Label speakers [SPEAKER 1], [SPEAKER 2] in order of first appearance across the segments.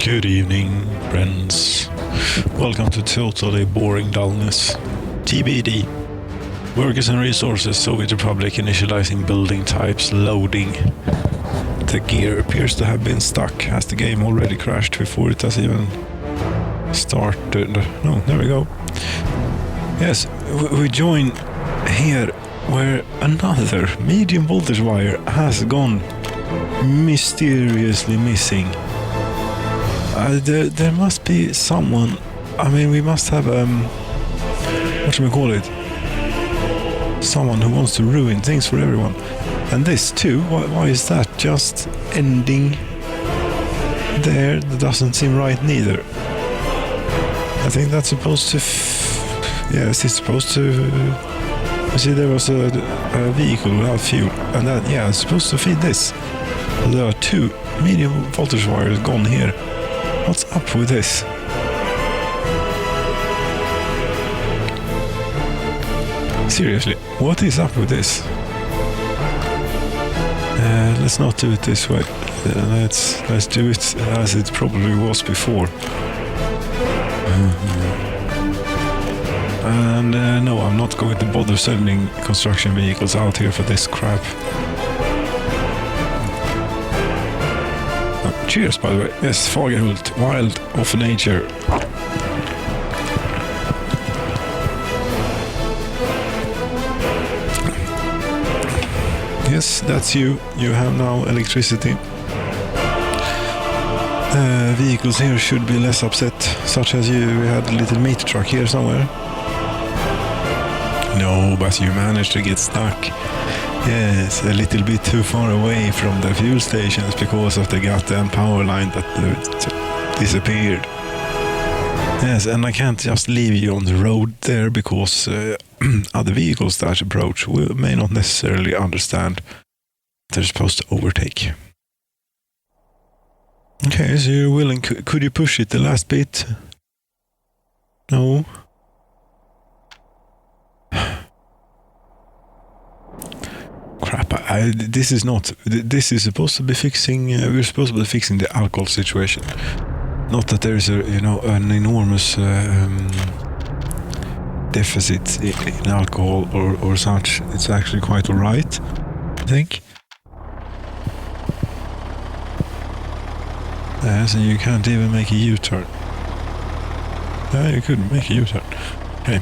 [SPEAKER 1] Good evening, friends. Welcome to Totally Boring Dullness. TBD. Workers and resources, Soviet Republic initializing building types, loading. The gear appears to have been stuck. Has the game already crashed before it has even started? No, there we go. Yes, we join here where another medium voltage wire has gone mysteriously missing. There must be someone. I mean, we must have what should we call it? Someone who wants to ruin things for everyone. And this too. Why is that just ending there? That doesn't seem right neither. I think that's supposed to. Yes, it's supposed to. You see, there was a vehicle without fuel, and that it's supposed to feed this. There are two medium voltage wires gone here. What's up with this? Seriously, what is up with this? Let's not do it this way. Let's do it as it probably was before. And no, I'm not going to bother sending construction vehicles out here for this crap. Cheers, by the way. Yes, Fagerhult, wild of nature. Yes, that's you. You have now electricity. Vehicles here should be less upset, such as you. We had a little meat truck here somewhere. No, but you managed to get stuck. Yes, a little bit too far away from the fuel stations because of the goddamn power line that disappeared. Yes, and I can't just leave you on the road there because other vehicles that approach may not necessarily understand they're supposed to overtake. Okay, so you're willing. Could you push it the last bit? No. Crap, this is not. This is supposed to be fixing. We're supposed to be fixing the alcohol situation. Not that there is an enormous deficit in alcohol or such. It's actually quite alright, I think. So you can't even make a U-turn. No, you couldn't make a U-turn. Okay.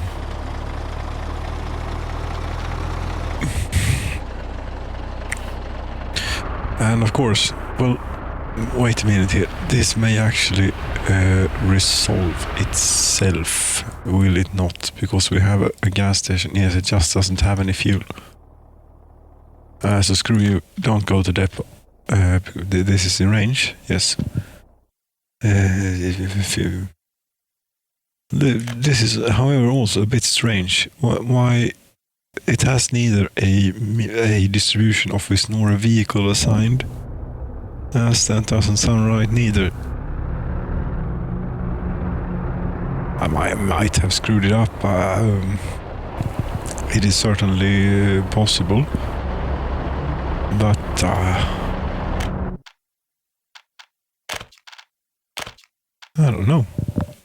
[SPEAKER 1] And of course, well, wait a minute here. This may actually resolve itself, will it not? Because we have a gas station. Yes, it just doesn't have any fuel. So screw you. Don't go to depot. This is in range. Yes. This is, however, also a bit strange. Why? It has neither a distribution office nor a vehicle assigned. As that doesn't sound right neither. I might have screwed it up. It is certainly possible. But I don't know.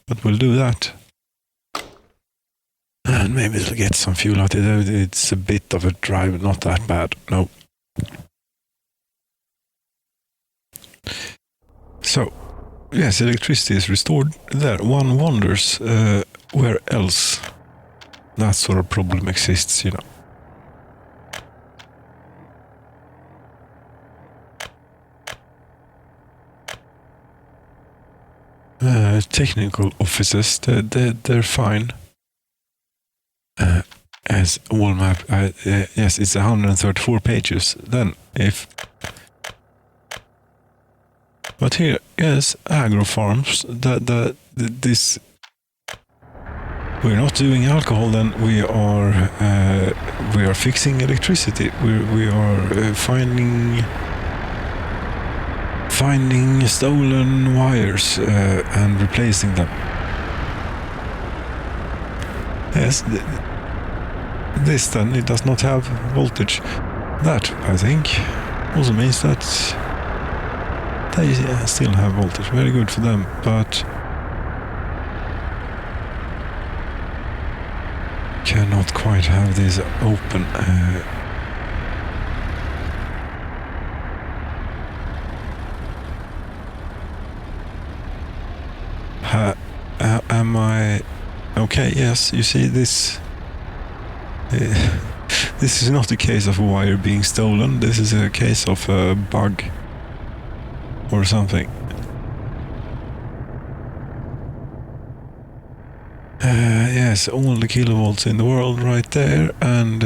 [SPEAKER 1] But we'll do that. And maybe it'll get some fuel out of it. It's a bit of a drive, not that bad. No. So, yes, electricity is restored there. One wonders where else that sort of problem exists, Technical offices, they're fine. As wall map, yes, it's 134 pages. Then, but here, yes, agro farms. This we're not doing alcohol. Then we are fixing electricity. We are finding stolen wires and replacing them. Yes, this then, it does not have voltage. That, I think, also means that They still have voltage, very good for them, but cannot quite have this open. Am I okay? Yes, you see this. This is not a case of a wire being stolen. This is a case of a bug or something. Yes, all the kilovolts in the world right there, and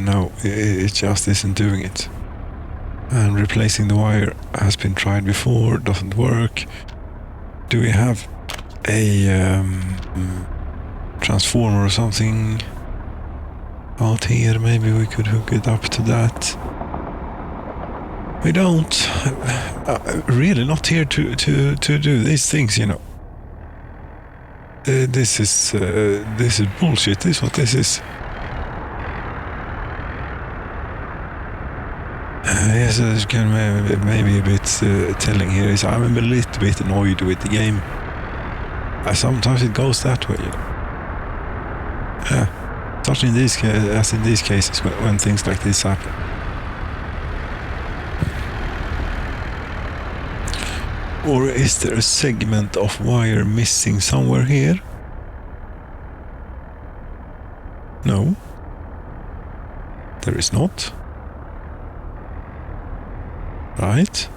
[SPEAKER 1] no, it just isn't doing it. And replacing the wire has been tried before, doesn't work. Do we have a transformer or something out here? Maybe we could hook it up to that. We don't. Really not here to do these things, you know. This is bullshit. This is what this is. Yes, this can maybe a bit telling here is I'm a little bit annoyed with the game. Sometimes it goes that way, you know. Yeah, such in these as in these cases when things like this happen. Or is there a segment of wire missing somewhere here? No, there is not. Right,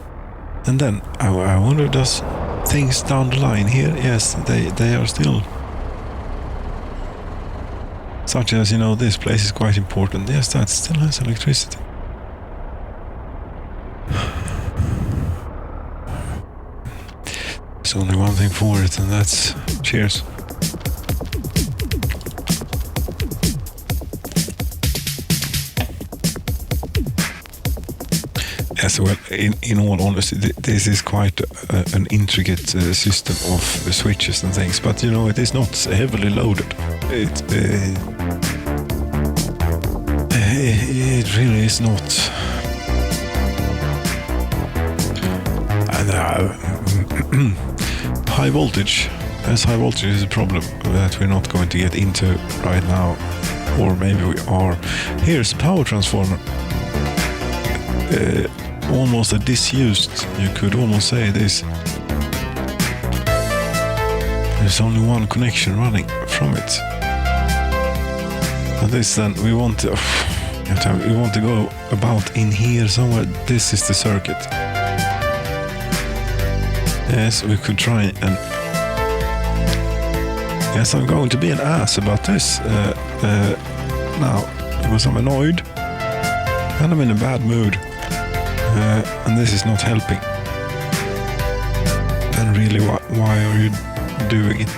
[SPEAKER 1] and then I wonder, does things down the line here? Yes, they are still, such as, you know, this place is quite important. Yes, that still has electricity. There's only one thing for it, and that's cheers. Yes, well, in all honesty, this is quite an intricate system of switches and things, but you know, it is not heavily loaded. It really is not. And high voltage. Yes, high voltage is a problem that we're not going to get into right now, or maybe we are. Here's a power transformer. Almost a disused, you could almost say this. There's only one connection running from it. And this then, we want to go about in here somewhere. This is the circuit. Yes, we could try and... Yes, I'm going to be an ass about this now, because I'm annoyed and I'm in a bad mood. And this is not helping. And really, why are you doing it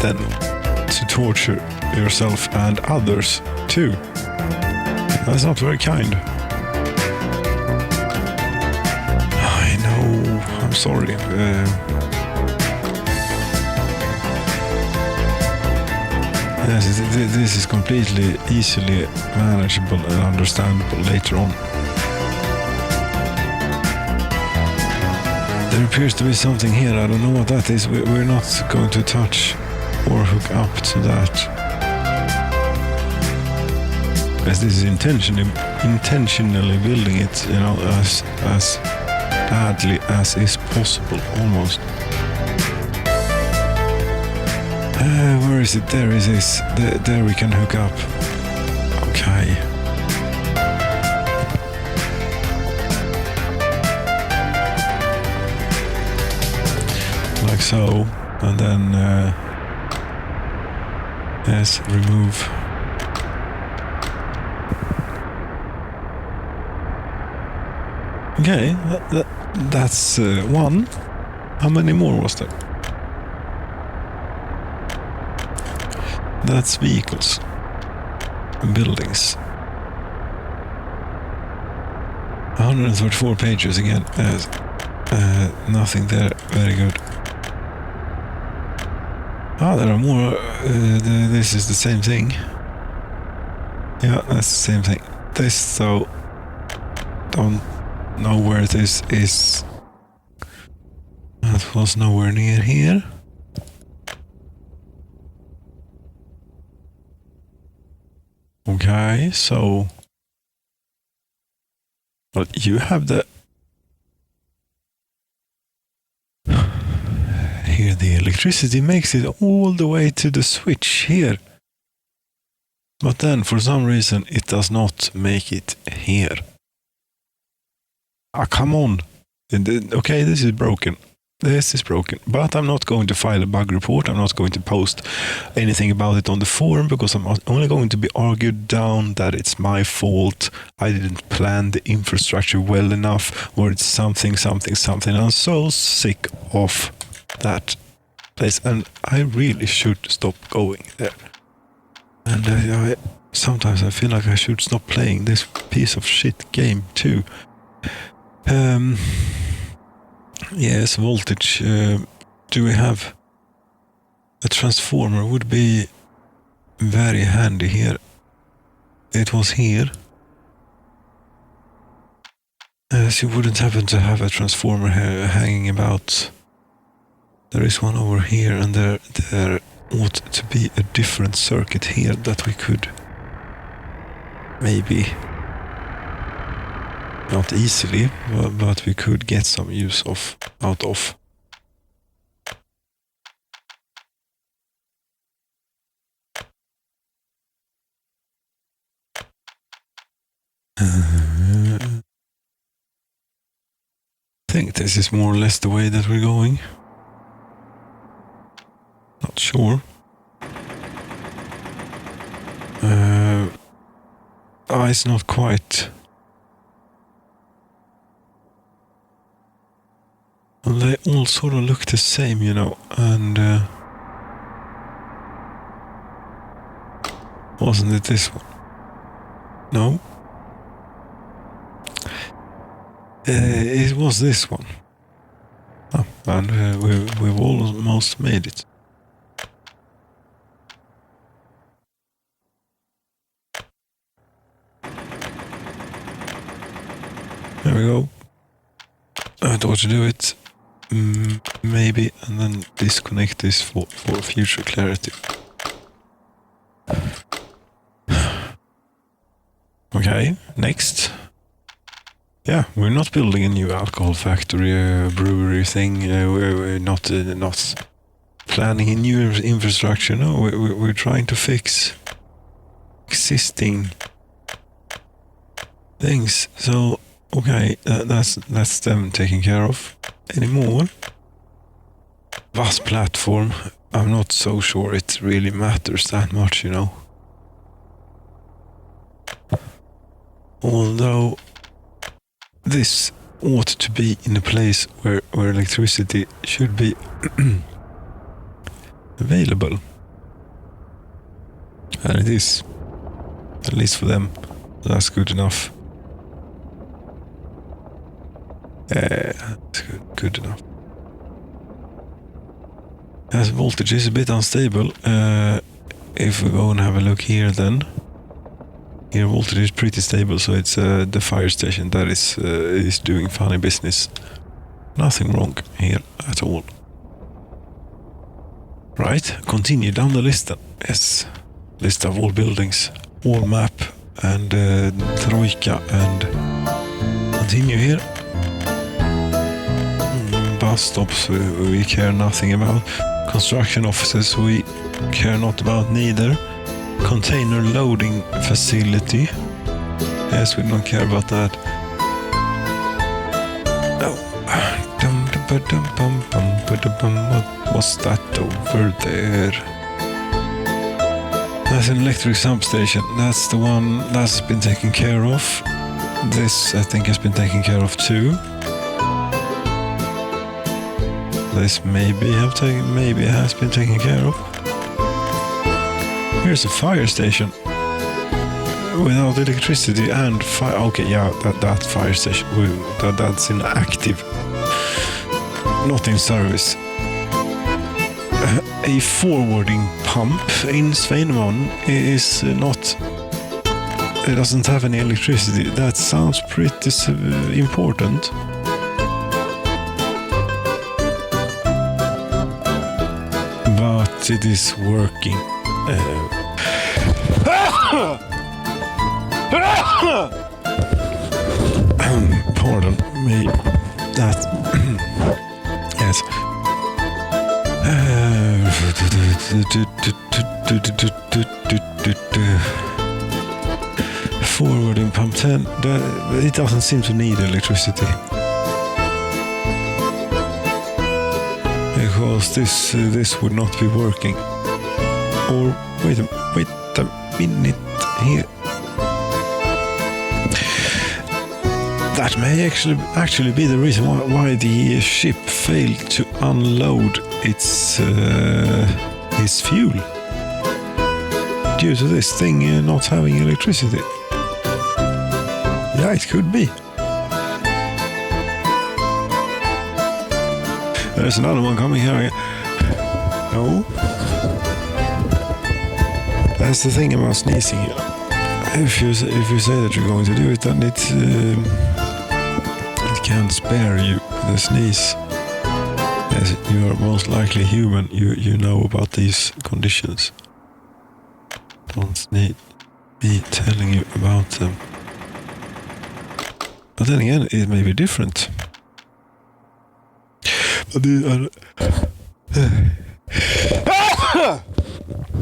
[SPEAKER 1] then? To torture yourself and others too. That's not very kind. I know, I'm sorry. Yes, this is completely easily manageable and understandable later on. There appears to be something here. I don't know what that is. We're not going to touch or hook up to that. As this is intentionally building it, you know, as badly as is possible, almost. Where is it? There it is. There we can hook up. Okay. Like so, and then yes, remove. Okay, that's one. How many more was there? That's vehicles, buildings. 134 pages again. Nothing there. Very good. Ah, there are more. This is the same thing. Yeah, that's the same thing. This, so don't know where this is. That was nowhere near here. Okay, so... Well, you have the... Here the electricity makes it all the way to the switch here. But then, for some reason, it does not make it here. Ah, come on. Okay, this is broken. This is broken. But I'm not going to file a bug report. I'm not going to post anything about it on the forum because I'm only going to be argued down that it's my fault. I didn't plan the infrastructure well enough, or it's something. I'm so sick of that place, and I really should stop going there. And sometimes I feel like I should stop playing this piece of shit game too. Yes, voltage. Do we have a transformer? Would be very handy here. It was here. As you wouldn't happen to have a transformer hanging about. There is one over here, and there ought to be a different circuit here that we could maybe, not easily, but we could get some use out of. I think this is more or less the way that we're going. Not sure. It's not quite. Well, they all sort of look the same, you know, and wasn't it this one? No. It was this one. Oh, and we've almost made it. There we go. I thought to do it. Maybe, and then disconnect this for future clarity. Okay, next. Yeah, we're not building a new alcohol factory, brewery thing. We're not planning a new infrastructure. No, we're trying to fix existing things. So, okay, that's them taken care of. Any more? Bus platform. I'm not so sure it really matters that much, you know. Although this ought to be in a place where electricity should be available. And it is. At least for them. That's good enough. That's good enough. As voltage is a bit unstable, if we go and have a look here then. Here voltage is pretty stable, so it's the fire station that is doing funny business. Nothing wrong here at all. Right, continue down the list then. Yes, list of all buildings, all map, and Troika, and continue here. Bus stops we care nothing about. Construction offices we care not about neither. Container loading facility. Yes, we don't care about that. No. What was that over there? That's an electric substation. That's the one that's been taken care of. This, I think, has been taken care of too. This maybe has been taken care of. Here's a fire station without electricity and fire. Okay, yeah, that fire station that's inactive, not in service. A forwarding pump in Sveinman is not it doesn't have any electricity. That sounds pretty important. But it is working. Pardon me. That. Yes. Forwarding pump 10. It doesn't seem to need electricity. Because this would not be working. Or wait a minute here. That may actually be the reason why the ship failed to unload its fuel. Due to this thing not having electricity. Yeah, it could be. There's another one coming here. No. That's the thing about sneezing. If you say that you're going to do it, then it can't spare you the sneeze. As you are most likely human, you know about these conditions. Don't need me telling you about them. But then again, it may be different. But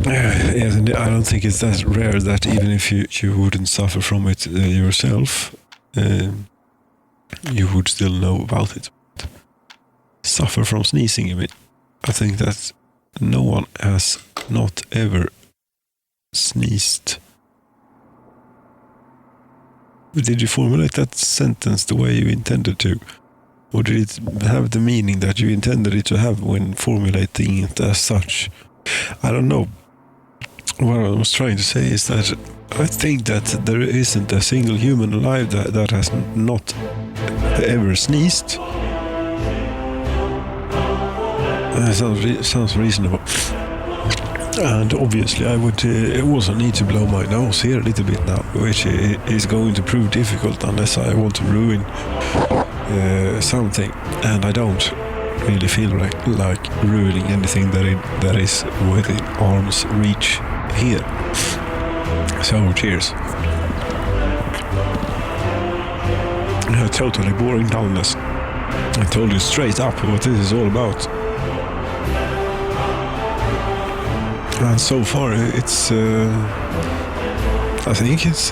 [SPEAKER 1] yes, and I don't think it's that rare that even if you wouldn't suffer from it yourself, you would still know about it. Suffer from sneezing, you mean? I think that no one has not ever sneezed. Did you formulate that sentence the way you intended to? Or did it have the meaning that you intended it to have when formulating it as such? I don't know. What I was trying to say is that I think that there isn't a single human alive that has not ever sneezed. Sounds reasonable. And obviously I would also need to blow my nose here a little bit now, which is going to prove difficult unless I want to ruin something. And I don't really feel like ruining anything that is within arm's reach here. So cheers. Totally boring dullness. I told you straight up what this is all about. And so far, it's. I think it's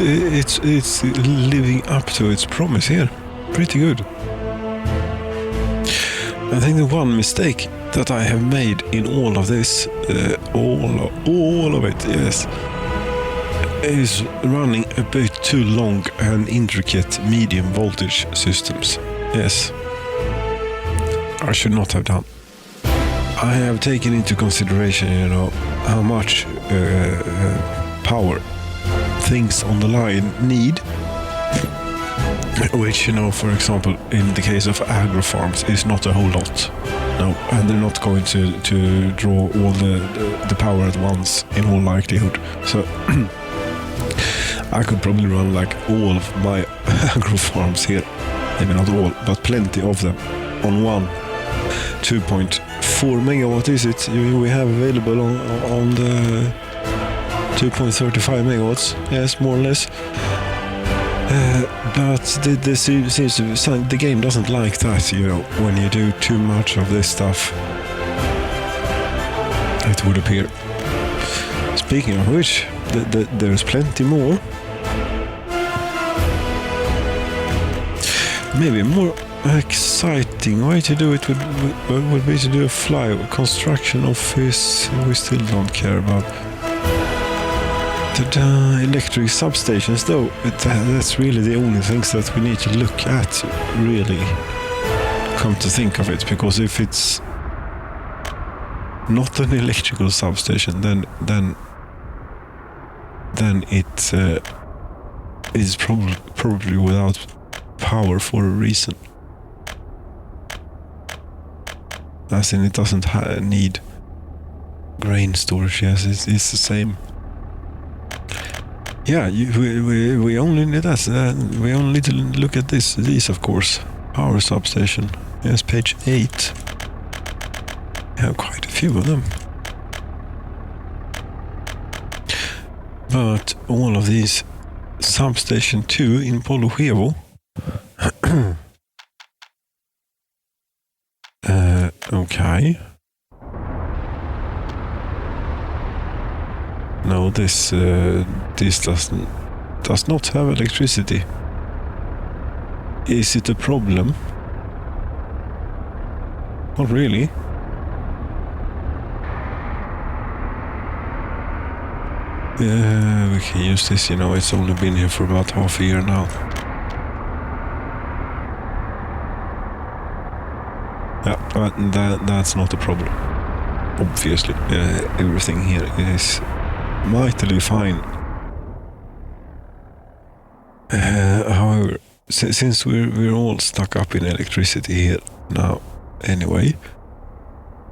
[SPEAKER 1] living up to its promise here. Pretty good. I think the one mistake that I have made in all of this, all of it, yes, is running a bit too long and intricate medium voltage systems. Yes, I should not have done. I have taken into consideration, how much power things on the line need, which, for example, in the case of agro farms, is not a whole lot. No, and they're not going to draw all the power at once, in all likelihood. So I could probably run like all of my agro farms here, maybe not all, but plenty of them, on one 2.4 megawatt is it we have available on the 2.35 megawatts, yes, more or less. But this seems to, the game doesn't like that, when you do too much of this stuff, it would appear. Speaking of which, there's plenty more. Maybe more exciting way to do it would be to do a fly construction office. We still don't care about the electric substations, though. That's really the only things that we need to look at, really, come to think of it, because if it's not an electrical substation, then it is probably without power for a reason. As in, it doesn't need grain storage. Yes, it's the same. Yeah, we only need that. We only need to look at these, of course. Power substation. Yes, page 8. We have quite a few of them. But all of these substation 2 in Polochevo. Okay. No, this does not have electricity. Is it a problem? Not really. We can use this, it's only been here for about half a year now. Yeah, but that's not a problem. Obviously, everything here is mightily fine. However, since we're all stuck up in electricity here now, anyway,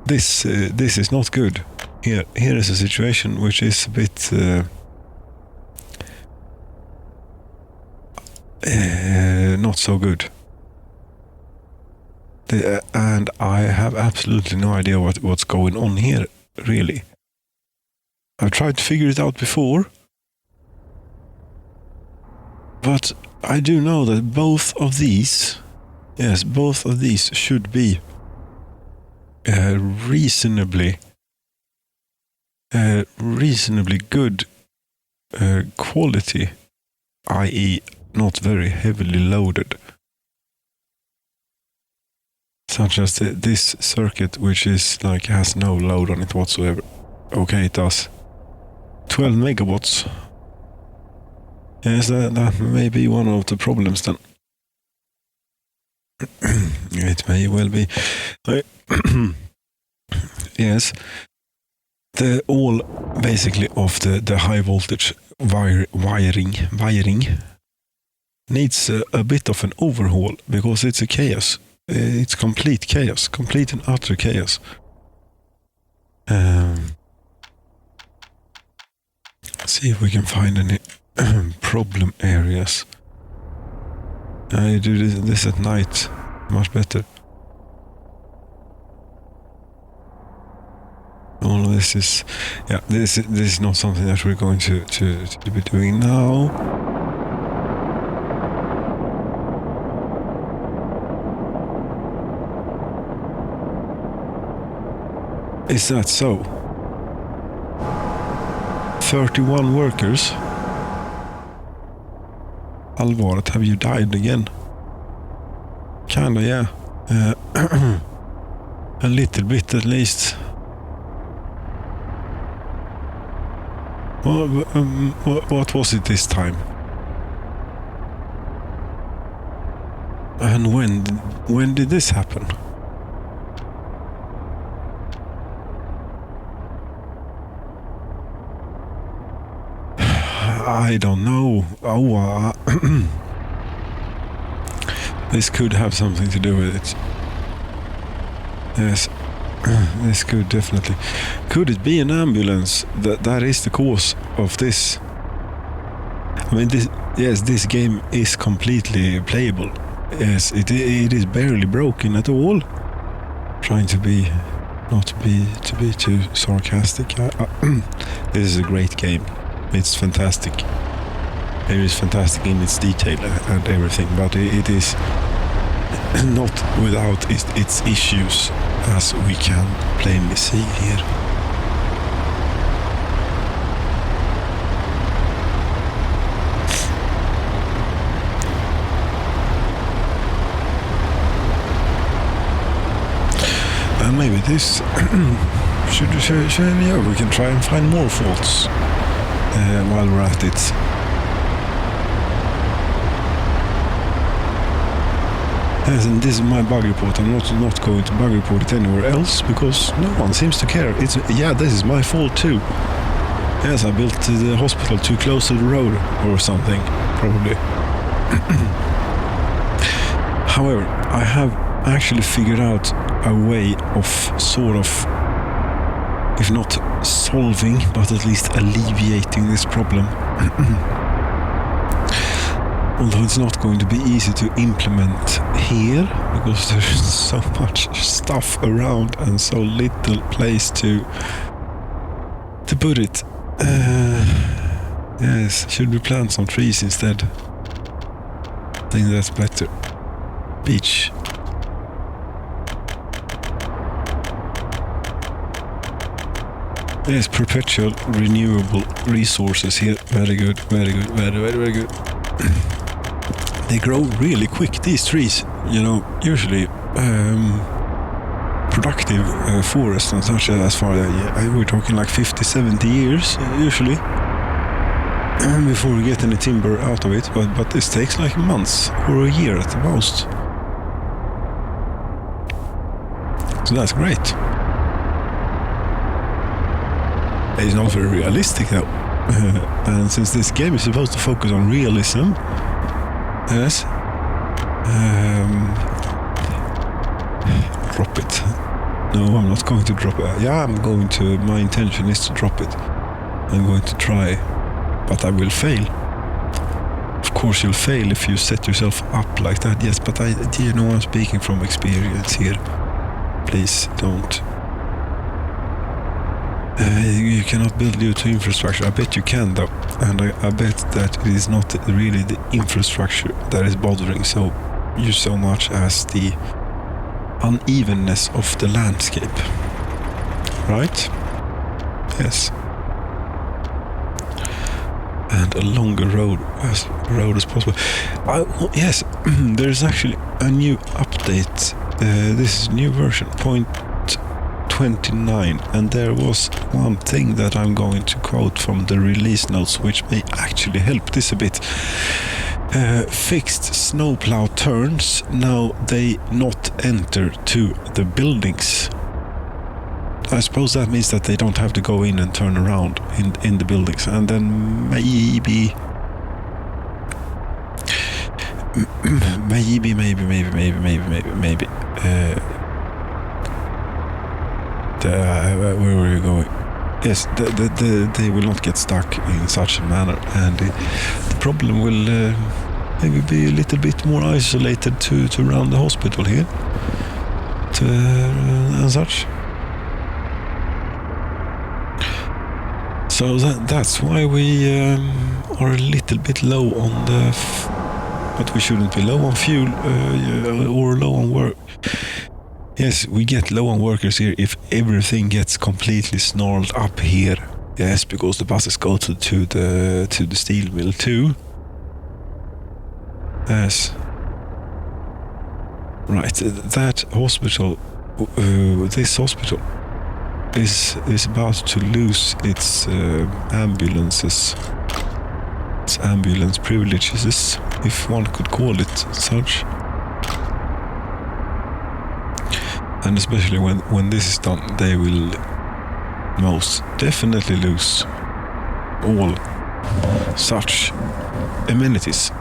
[SPEAKER 1] this is not good. Here is a situation which is a bit not so good. And I have absolutely no idea what's going on here, really. I've tried to figure it out before, but I do know that both of these should be reasonably good quality, i.e. not very heavily loaded. Such as this circuit, which is has no load on it whatsoever. Okay, it does. 12 megawatts. Yes, that may be one of the problems then. It may well be. Yes. All basically of the high voltage wiring needs a bit of an overhaul because it's a chaos. It's complete chaos, complete and utter chaos. Let's see if we can find any problem areas. I do this at night, much better. All of this is, this is not something that we're going to be doing now. Is that so? 31 workers? Allvaret, have you died again? Kinda, yeah. A little bit at least. What was it this time? And when did this happen? I don't know. This could have something to do with it. Yes, this could definitely. Could it be an ambulance that is the cause of this? I mean, this game is completely playable. Yes, it is barely broken at all. Trying to be not to be too sarcastic. This is a great game. It's fantastic. It is fantastic in its detail and everything, but it is not without its issues, as we can plainly see here. And maybe this we can try and find more faults while we're at it. Yes, and this is my bug report. I'm not going to bug report it anywhere else because no one seems to care. This is my fault too. Yes, I built the hospital too close to the road or something, probably. However, I have actually figured out a way of sort of, if not solving, but at least alleviating this problem. Although it's not going to be easy to implement here because there's so much stuff around and so little place to put it. Yes, should we plant some trees instead? I think that's better. Beach. Yes, perpetual renewable resources here. Very good, very good, very good. They grow really quick, these trees. You know, usually productive forest and such as far as we're talking like 50, 70 years usually before we get any timber out of it, but this takes like months or a year at the most. So that's great. It's not very realistic though. And since this game is supposed to focus on realism, yes, drop it. No, I'm not going to drop it. Yeah, I'm going to. My intention is to drop it. I'm going to try, but I will fail. Of course, you'll fail if you set yourself up like that. Yes, but you know, I'm speaking from experience here. Please don't. You cannot build due to infrastructure. I bet you can though, and I bet that it is not really the infrastructure that is bothering you so much as the unevenness of the landscape. Right? Yes. And a longer road as possible. Yes, there's actually a new update. This is new version 0.29, and there was one thing that I'm going to quote from the release notes, which may actually help this a bit. Fixed snowplow turns, now they not enter to the buildings. I suppose that means that they don't have to go in and turn around in the buildings, and then maybe where were you going? Yes, they will not get stuck in such a manner, and the problem will maybe be a little bit more isolated to around the hospital here and such. So that's why we are a little bit low on but we shouldn't be low on fuel or low on work. Yes, we get low on workers here if everything gets completely snarled up here. Yes, because the buses go to the steel mill too. Yes. Right, that hospital, this hospital is about to lose its ambulances, its ambulance privileges, if one could call it such. And especially when this is done, they will most definitely lose all such amenities.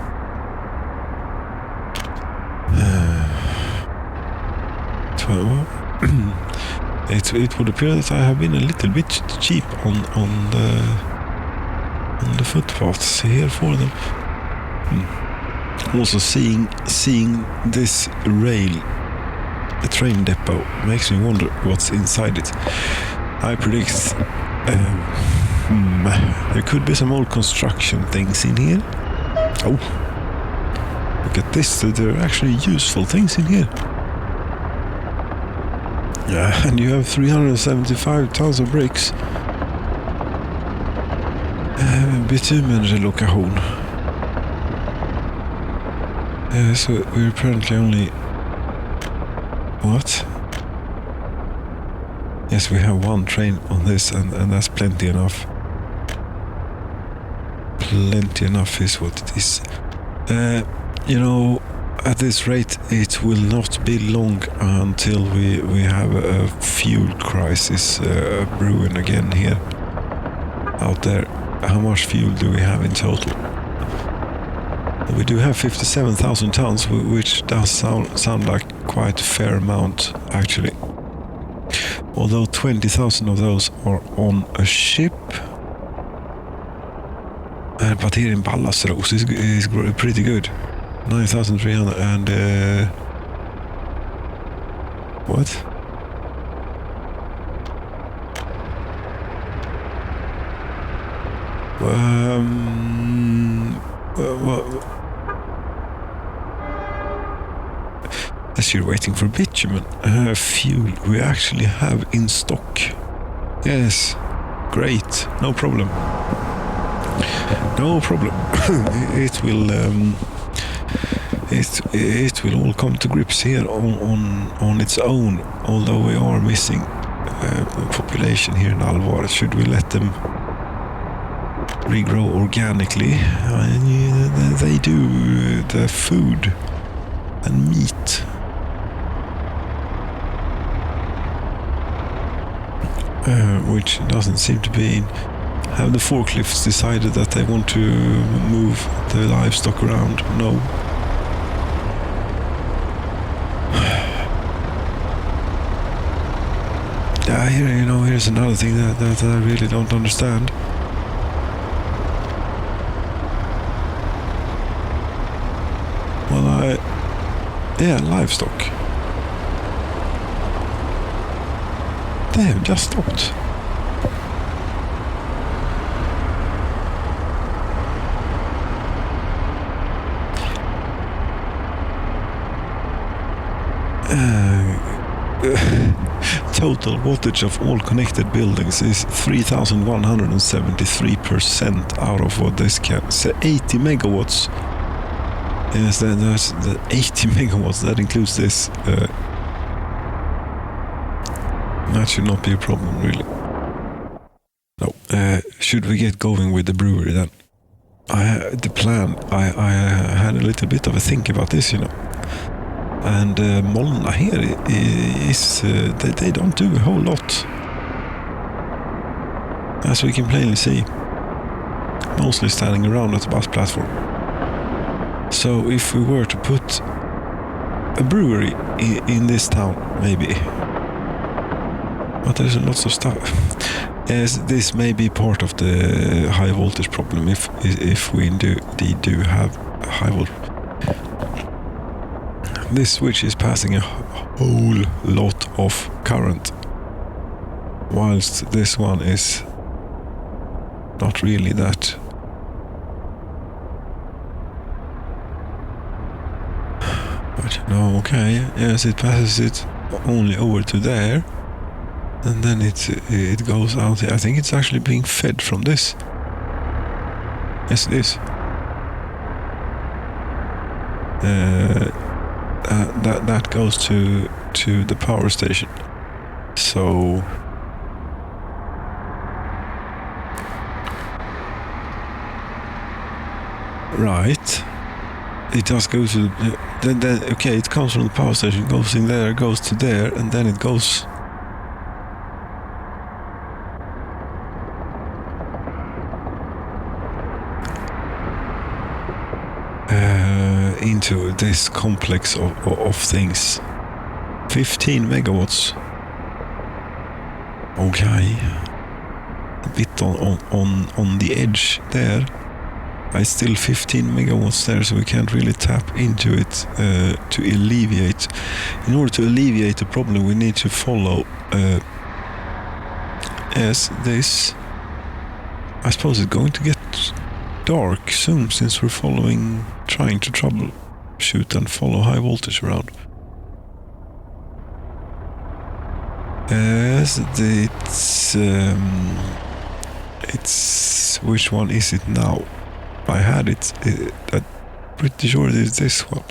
[SPEAKER 1] It would appear that I have been a little bit cheap on the footpaths here for them. Also seeing this rail. The train depot makes me wonder what's inside it. I predict there could be some old construction things in here. Oh, look at this, there are actually useful things in here. Yeah, and you have 375 tons of bricks. Bitumenrelokation. So we're apparently only... What? Yes, we have one train on this, and that's plenty enough. Plenty enough is what it is. You know, at this rate, it will not be long until we have a fuel crisis brewing again here. Out there. How much fuel do we have in total? We do have 57,000 tons, which does sound like quite a fair amount, actually. Although 20,000 of those are on a ship. But here in Ballasros is pretty good. 9,300 and what? As you're waiting for bitumen, fuel we actually have in stock. Yes, great, no problem. No problem. It will it will all come to grips here on its own. Although we are missing population here in Alvar, should we let them regrow organically? They do the food and meat. Which doesn't seem to be. Have the forklifts decided that they want to move the livestock around? No. Here's another thing that I really don't understand. Well, livestock. They have just stopped. Total wattage of all connected buildings is 3,173% out of what this can say, 80 megawatts. Yes, there's the 80 megawatts, that includes this. That should not be a problem, really. No. Should we get going with the brewery then? The plan, I had a little bit of a think about this, And Molna here is they don't do a whole lot, as we can plainly see. Mostly standing around at the bus platform. So if we were to put a brewery in this town, maybe. But there's lots of stuff. Yes, this may be part of the high voltage problem if we indeed do have high voltage. This switch is passing a whole lot of current, whilst this one is not really that. But okay, yes, it passes it only over to there, and then it goes out here. I think it's actually being fed from this. Yes, it is. That goes to the power station. So right, it does go to then okay, it comes from the power station, goes in there, goes to there, and then it goes into this complex of things. 15 megawatts. Okay. A bit on the edge there. I still 15 megawatts there, so we can't really tap into it to alleviate. In order to alleviate the problem, we need to follow as this. I suppose it's going to get dark soon, since we're trying to troubleshoot and follow high voltage around. Yes, it's which one is it now? I had it. I'm pretty sure it is this one.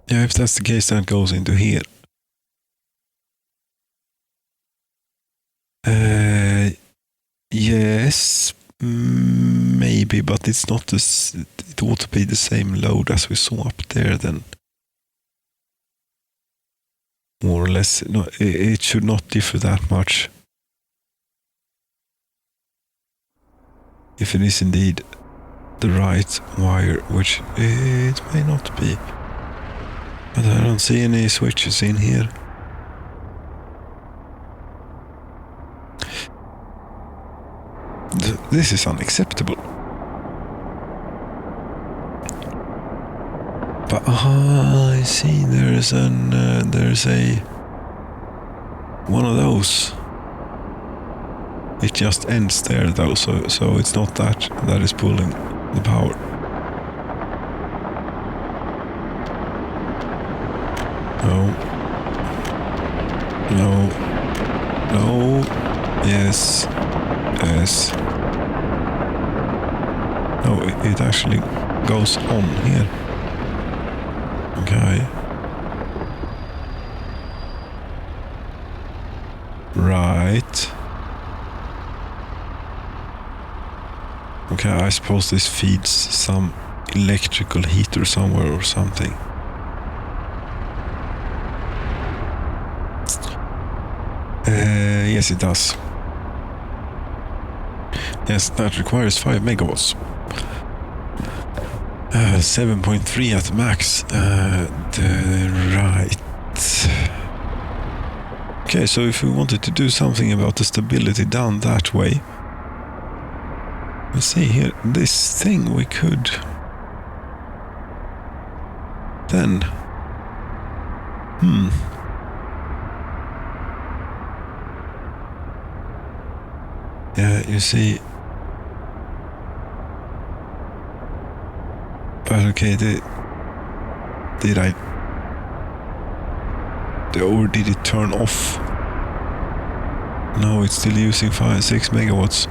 [SPEAKER 1] Yeah, if that's the case, that goes into here. Yes, maybe, but it's not this. It ought to be the same load as we saw up there then. More or less. No, it should not differ that much. If it is indeed the right wire, which it may not be. But I don't see any switches in here. this is unacceptable. But I see there's a one of those. It just ends there though, so it's not that is pulling the power. No. Yes. No, it actually goes on here. Okay. Right. Okay, I suppose this feeds some electrical heater somewhere or something. Yes, it does. Yes, that requires 5 megawatts. 7.3 at max. Right. Okay, so if we wanted to do something about the stability down that way, let's see here, this thing we could then yeah, you see. But okay, or did it turn off? No, it's still using 6 megawatts.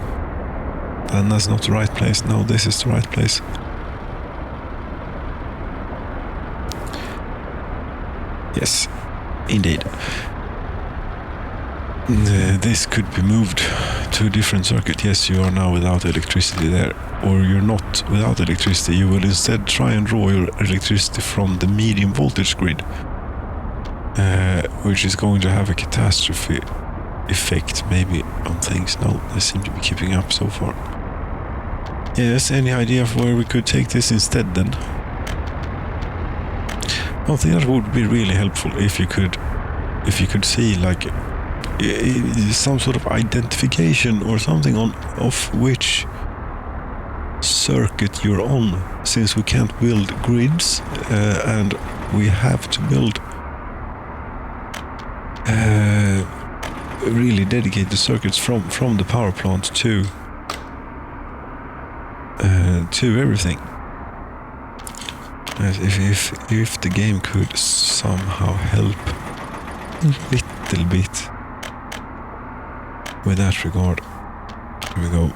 [SPEAKER 1] And that's not the right place. No, this is the right place. Yes, indeed. This could be moved to a different circuit. Yes, you are now without electricity there. Or you're not without electricity. You will instead try and draw your electricity from the medium voltage grid. Which is going to have a catastrophe effect maybe on things. No, they seem to be keeping up so far. Yes, any idea of where we could take this instead then? I think that would be really helpful if you could see like some sort of identification or something of which circuit you're on, since we can't build grids and we have to build really dedicated circuits from the power plant to everything. If the game could somehow help a little bit with that regard. Here we go.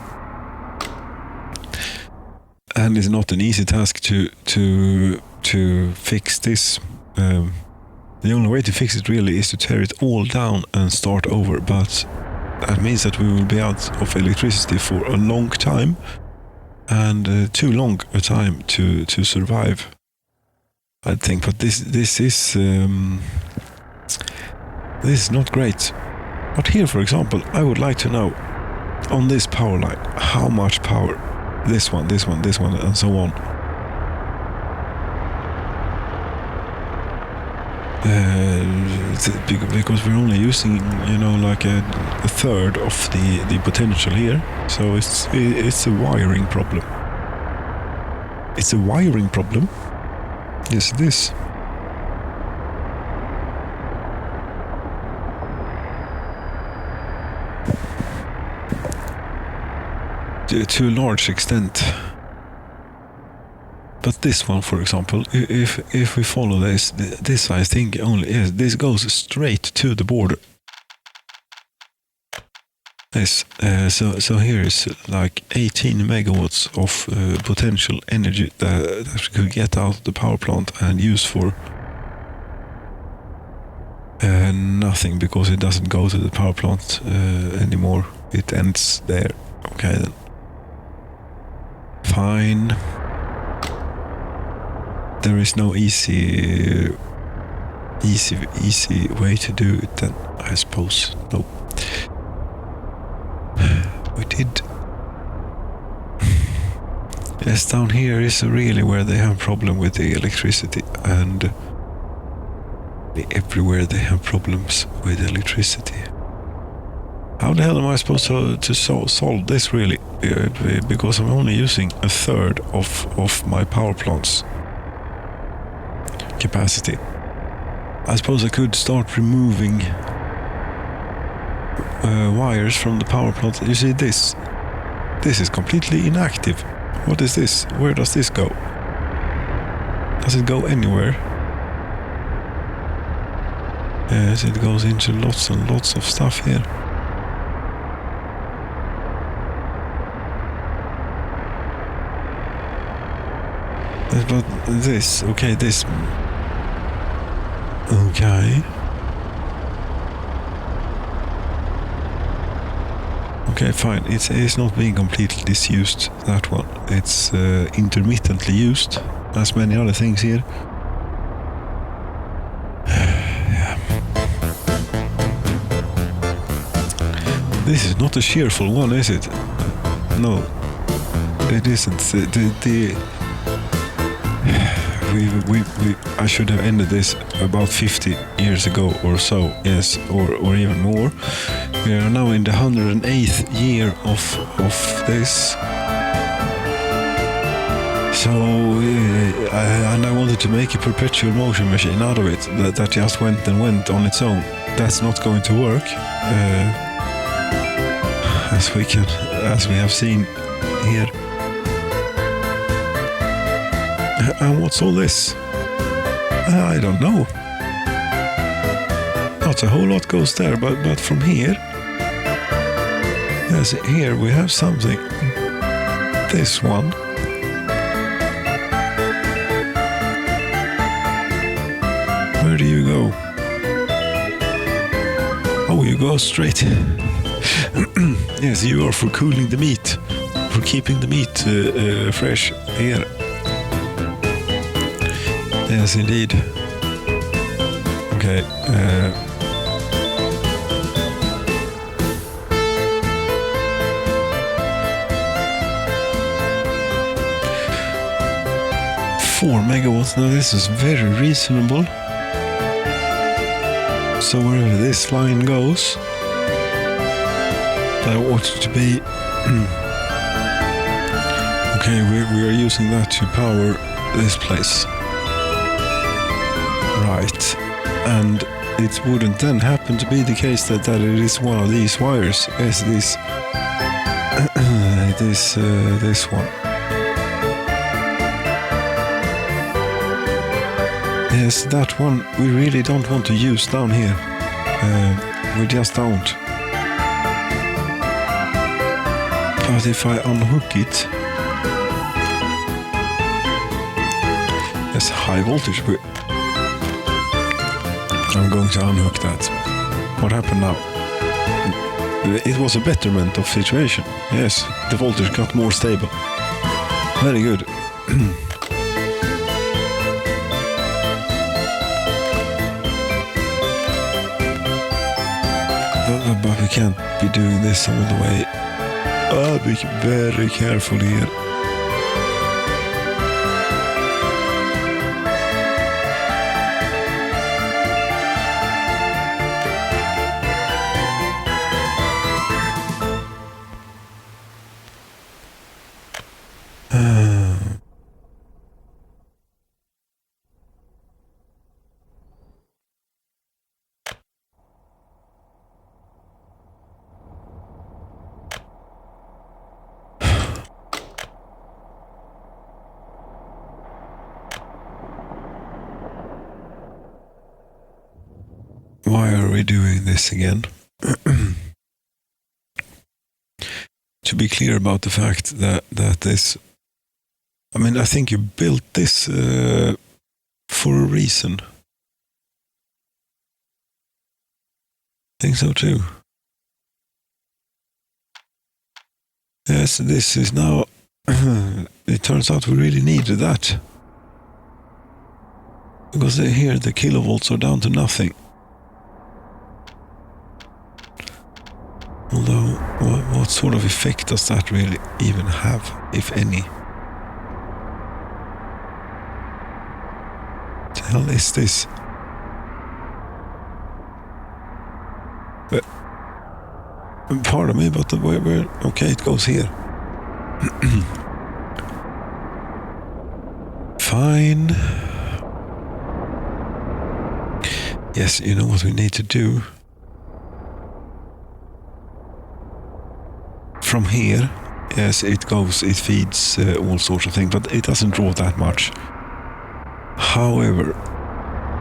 [SPEAKER 1] And it's not an easy task to fix this. The only way to fix it really is to tear it all down and start over, but that means that we will be out of electricity for a long time, and too long a time to survive, I think. But this is not great. But here, for example, I would like to know on this power line how much power this one, and so on. Because we're only using, like a third of the potential here, so it's a wiring problem. It's a wiring problem. Yes, it is. To a large extent. But this one, for example, if we follow this I think only, yes, this goes straight to the border. Yes, so here is like 18 megawatts of potential energy that we could get out of the power plant and use for nothing, because it doesn't go to the power plant anymore. It ends there. Okay then. Fine. There is no easy way to do it then, I suppose. No. We did. Yes, down here is really where they have problem with the electricity, and everywhere they have problems with electricity. How the hell am I supposed to solve this really? Because I'm only using a third of my power plant's capacity. I suppose I could start removing wires from the power plant. You see this? This is completely inactive. What is this? Where does this go? Does it go anywhere? Yes, it goes into lots and lots of stuff here. But this, okay, this... Okay. Okay, fine. It's not being completely disused, that one. It's intermittently used, as many other things here. Yeah. This is not a cheerful one, is it? No, it isn't. I should have ended this about 50 years ago or so, yes, or even more. We are now in the 108th year of this. So, and I wanted to make a perpetual motion machine out of it that just went and went on its own. That's not going to work, as we have seen here. And what's all this? I don't know. Not a whole lot goes there, but from here, yes, here we have something. This one. Where do you go? Oh, you go straight. Yes, you are for cooling the meat, for keeping the meat fresh here. Yes, indeed. Okay. Four megawatts. Now this is very reasonable. So wherever this line goes, that ought to be. Okay, we are using that to power this place. Right, and it wouldn't then happen to be the case that it is one of these wires. Yes, this one. Yes, that one we really don't want to use down here. We just don't. But if I unhook it, yes, high voltage. I'm going to unhook that. What happened now? It was a betterment of situation. Yes, the voltage got more stable. Very good. But we can't be doing this all the way. I'll be very careful here. Why are we doing this again? To be clear about the fact that this, I mean, I think you built this for a reason. I think so too. Yes, this is now, it turns out we really needed that. Because here the kilovolts are down to nothing. Although, what sort of effect does that really even have, if any? What the hell is this? Pardon me, but where? Okay, it goes here. Fine. Yes, you know what we need to do? From here, yes, it feeds all sorts of things, but it doesn't draw that much. However,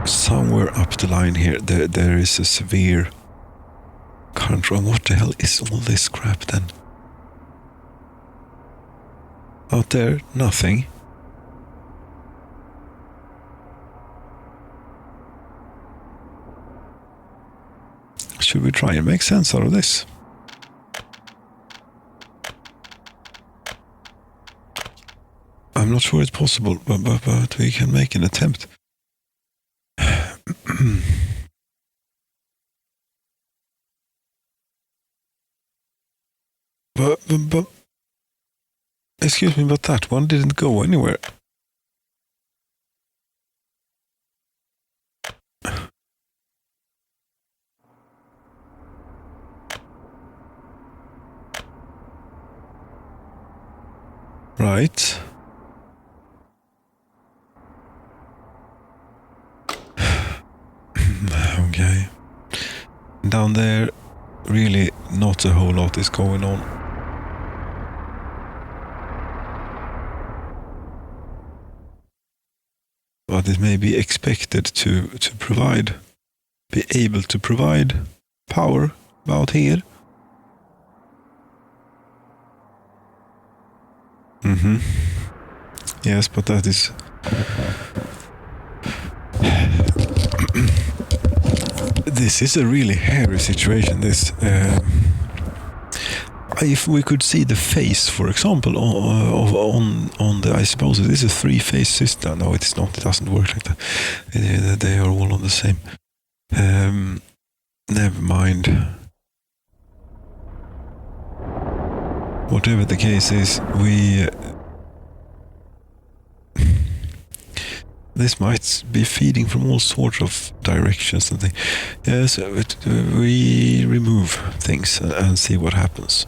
[SPEAKER 1] somewhere up the line here, there is a severe current run. What the hell is all this crap then? Out there, nothing. Should we try and make sense out of this? I'm not sure it's possible, but we can make an attempt. but excuse me, but that one didn't go anywhere. Right. Okay. Down there, really not a whole lot is going on. But it may be expected to be able to provide power about here. Yes, but that is... This is a really hairy situation, this... if we could see the face, for example, on the... I suppose it is a three-phase system. No, it's not. It doesn't work like that. They are all on the same. Never mind. Whatever the case is, this might be feeding from all sorts of directions and things. Yes, we remove things and see what happens.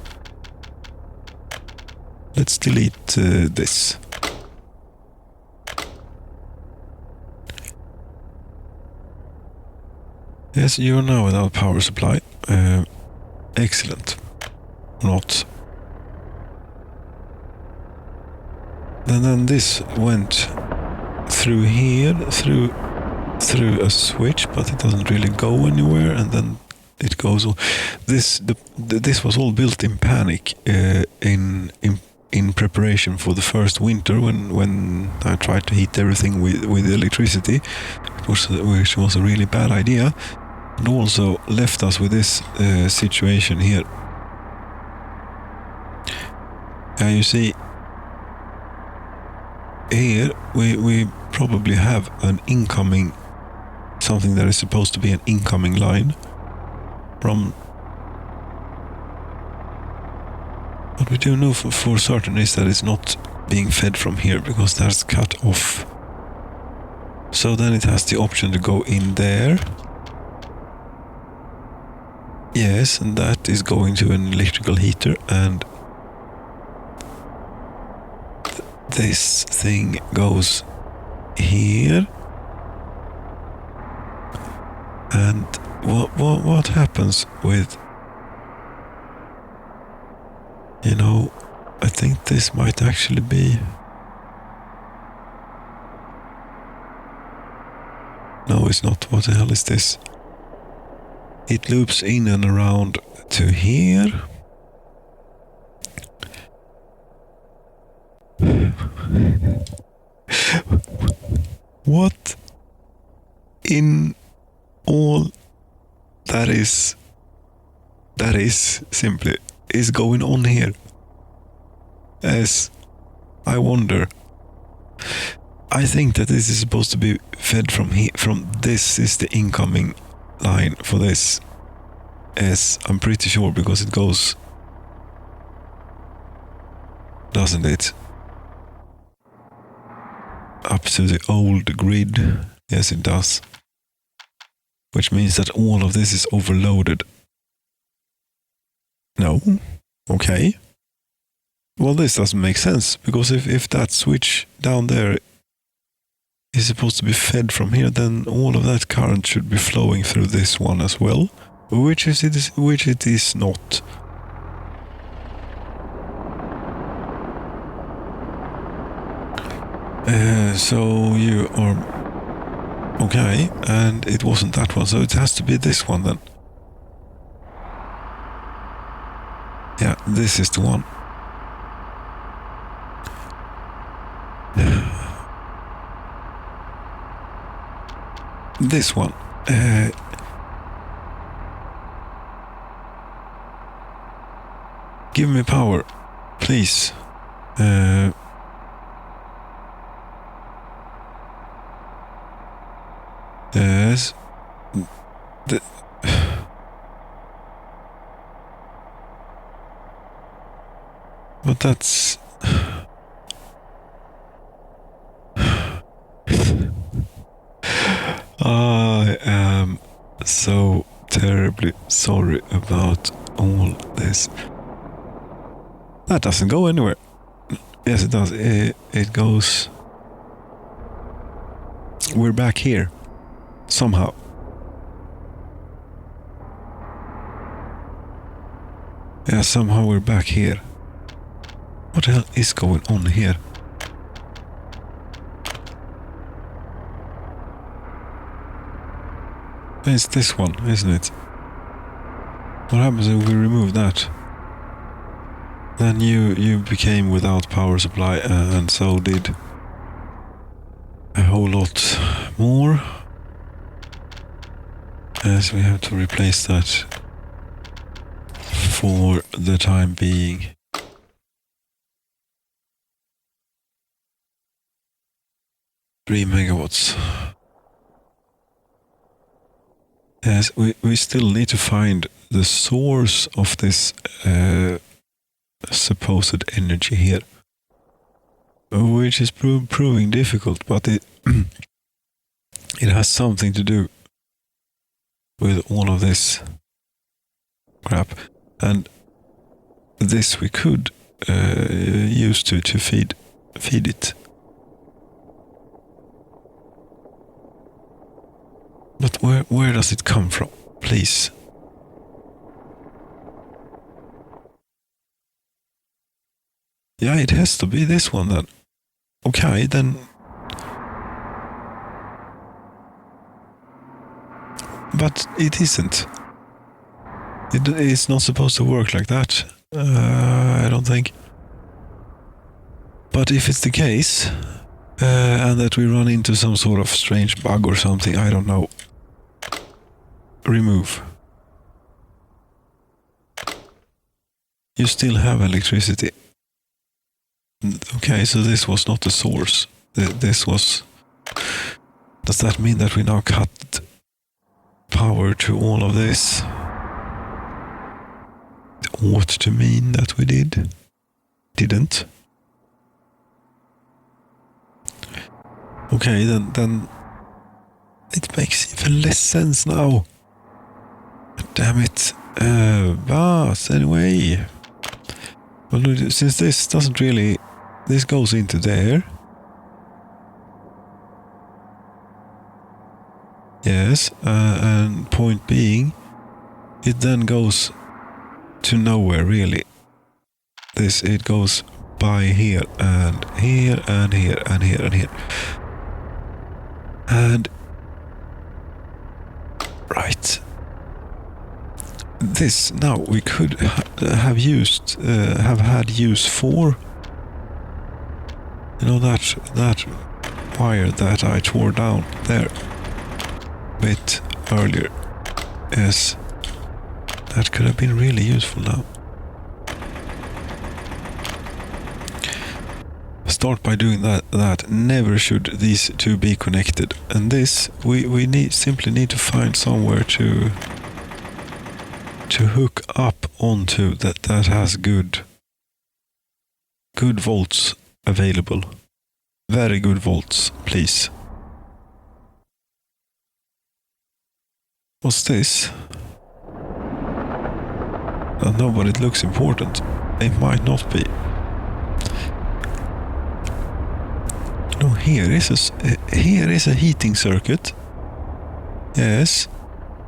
[SPEAKER 1] Let's delete this. Yes, you are now without power supply. Excellent. Not. Then this went through here, through a switch, but it doesn't really go anywhere, and then it goes on. This was all built in panic in preparation for the first winter when I tried to heat everything with electricity, which was a really bad idea, and also left us with this situation here. You see, here we probably have an incoming, something that is supposed to be an incoming line from. What we do know for certain is that it's not being fed from here, because that's cut off. So then it has the option to go in there. Yes, and that is going to an electrical heater, and this thing goes here. And what happens with, you know, I think this might actually be, no, it's not. What the hell is this? It loops in and around to here. What in all that is simply is going on here? As I wonder. I think that this is supposed to be fed from here. From this is the incoming line for this. As I'm pretty sure, because it goes, doesn't it, up to the old grid. Yes, it does. Which means that all of this is overloaded. No. Okay. Well, this doesn't make sense, because if that switch down there is supposed to be fed from here, then all of that current should be flowing through this one as well, which it is not. So you are okay, and it wasn't that one, so it has to be this one then. Yeah, this is the one. This one. Give me power, please. Yes. But that's... I am so terribly sorry about all this. That doesn't go anywhere. Yes, it does. It goes... We're back here. Somehow. Yeah, somehow we're back here. What the hell is going on here? It's this one, isn't it? What happens if we remove that? Then you became without power supply, and so did a whole lot more. As we have to replace that for the time being. Three megawatts. Yes, we still need to find the source of this supposed energy here, which is proving difficult, but it it has something to do with all of this crap, and this we could use to feed it. But where does it come from, please? Yeah, it has to be this one then. Okay, then. But it isn't. It's not supposed to work like that. I don't think. But if it's the case, and that we run into some sort of strange bug or something, I don't know. Remove. You still have electricity. Okay, so this was not the source. This was... Does that mean that we now cut power to all of this? It ought to mean that we did. Didn't. Okay, then it makes even less sense now. Damn it. But anyway. Well, since this doesn't really... This goes into there. Yes, and point being, it then goes to nowhere really. It goes by here and here and here and here and here. And right. This now we could have had use for. You know that wire that I tore down there a bit earlier. Yes, that could have been really useful now. Start by doing that. Never should these two be connected. And this we simply need to find somewhere to hook up onto that has good volts available. Very good volts, please. What's this? No, but it looks important. It might not be. No, here is a heating circuit. Yes.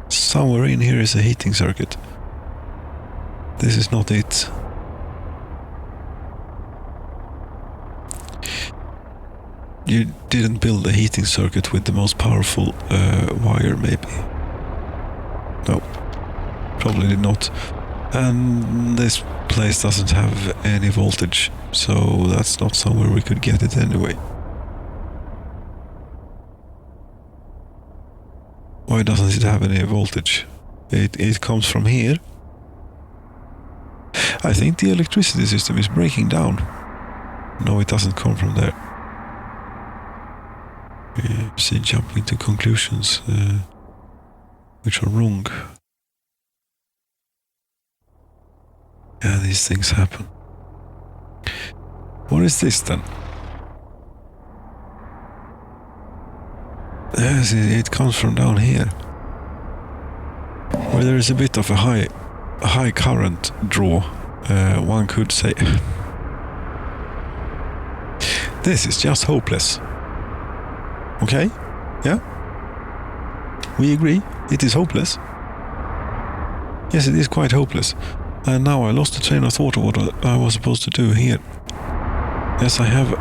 [SPEAKER 1] Somewhere in here is a heating circuit. This is not it. You didn't build a heating circuit with the most powerful wire, maybe. No, probably did not. And this place doesn't have any voltage, so that's not somewhere we could get it anyway. Why doesn't it have any voltage? It comes from here. I think the electricity system is breaking down. No, it doesn't come from there. See, jumping to conclusions which are wrong. Yeah, these things happen. What is this then? Yes, it comes from down here, where there is a bit of a high current draw, one could say. This is just hopeless. Okay? Yeah? We agree, it is hopeless. Yes, it is quite hopeless. And now I lost the train of thought of what I was supposed to do here. Yes, I have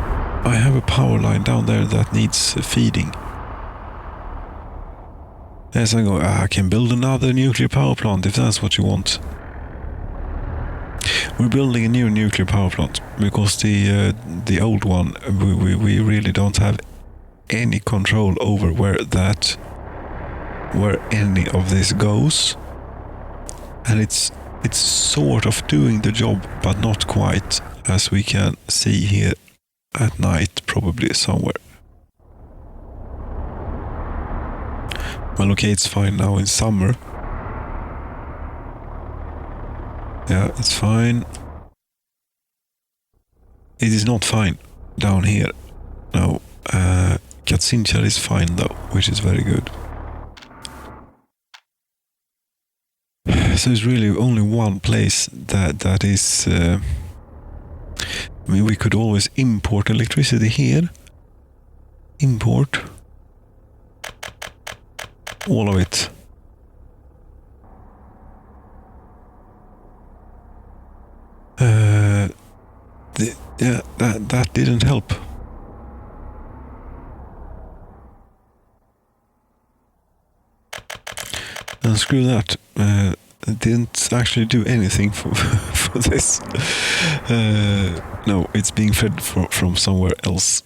[SPEAKER 1] a power line down there that needs feeding. Yes, I can build another nuclear power plant if that's what you want. We're building a new nuclear power plant because the old one we really don't have any control over where any of this goes, and it's sort of doing the job but not quite, as we can see here at night, probably somewhere. Well, okay, it's fine now in summer. Yeah, it's fine. It is not fine down here. No. Katsinchar is fine though, which is very good. So there's really only one place that is... I mean, we could always import electricity here. Import. All of it. Yeah, that didn't help. And screw that. It didn't actually do anything for this. No, it's being fed from somewhere else.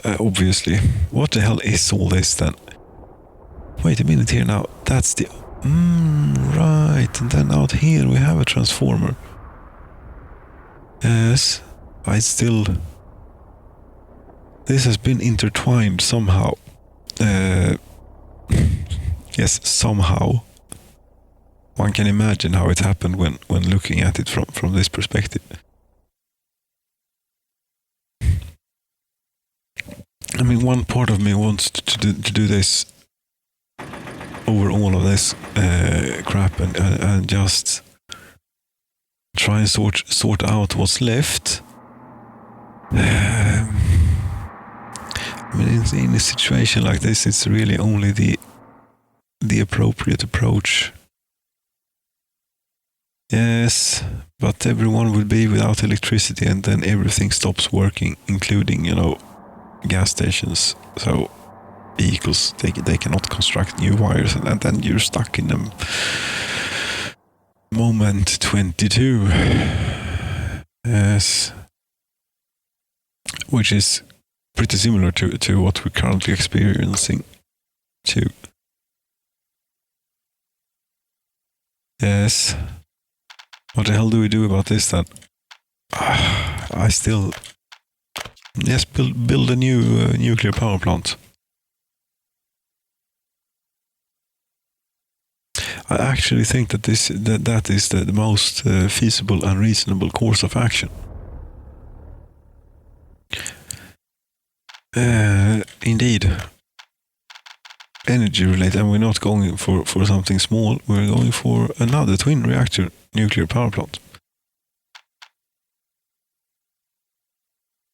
[SPEAKER 1] Obviously. What the hell is all this then? Wait a minute here now. That's the... right. And then out here we have a transformer. Yes. I still... This has been intertwined somehow. Yes, somehow. One can imagine how it happened when looking at it from this perspective. I mean, one part of me wants to do this over all of this crap and just try and sort out what's left. I mean, in a situation like this, it's really only the appropriate approach. Yes, but everyone will be without electricity, and then everything stops working, including, gas stations. So vehicles, they cannot construct new wires, and then you're stuck in them. Moment 22. Yes. Which is pretty similar to what we're currently experiencing too. Yes. What the hell do we do about this then? I still... Yes, build a new nuclear power plant. I actually think that that is the most feasible and reasonable course of action. Indeed. energy related, and we're not going for something small. We're going for another twin reactor nuclear power plant.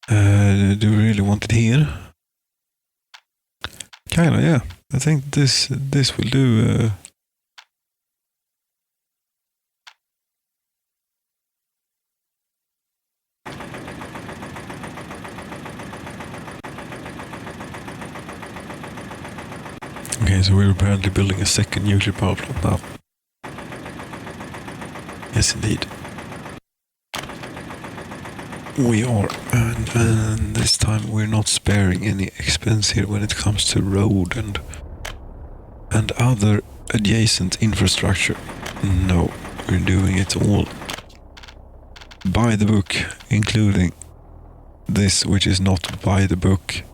[SPEAKER 1] Do we really want it here? Kinda, yeah. I think this will do. Okay, so we're apparently building a second nuclear power plant now. Yes, indeed. We are, and this time we're not sparing any expense here when it comes to road and other adjacent infrastructure. No, we're doing it all by the book, including this, which is not by the book.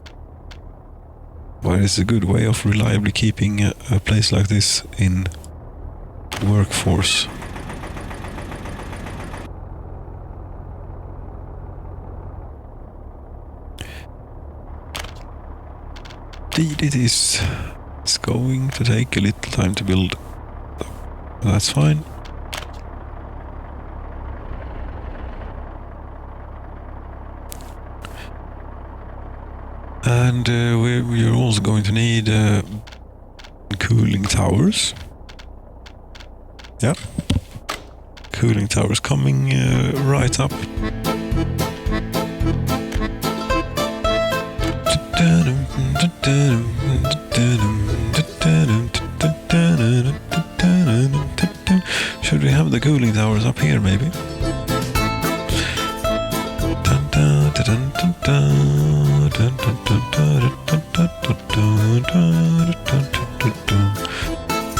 [SPEAKER 1] But it's a good way of reliably keeping a place like this in workforce. Indeed it is. It's going to take a little time to build. That's fine. And we're also going to need cooling towers. Yeah. Cooling towers coming right up. Should we have the cooling towers up here, maybe?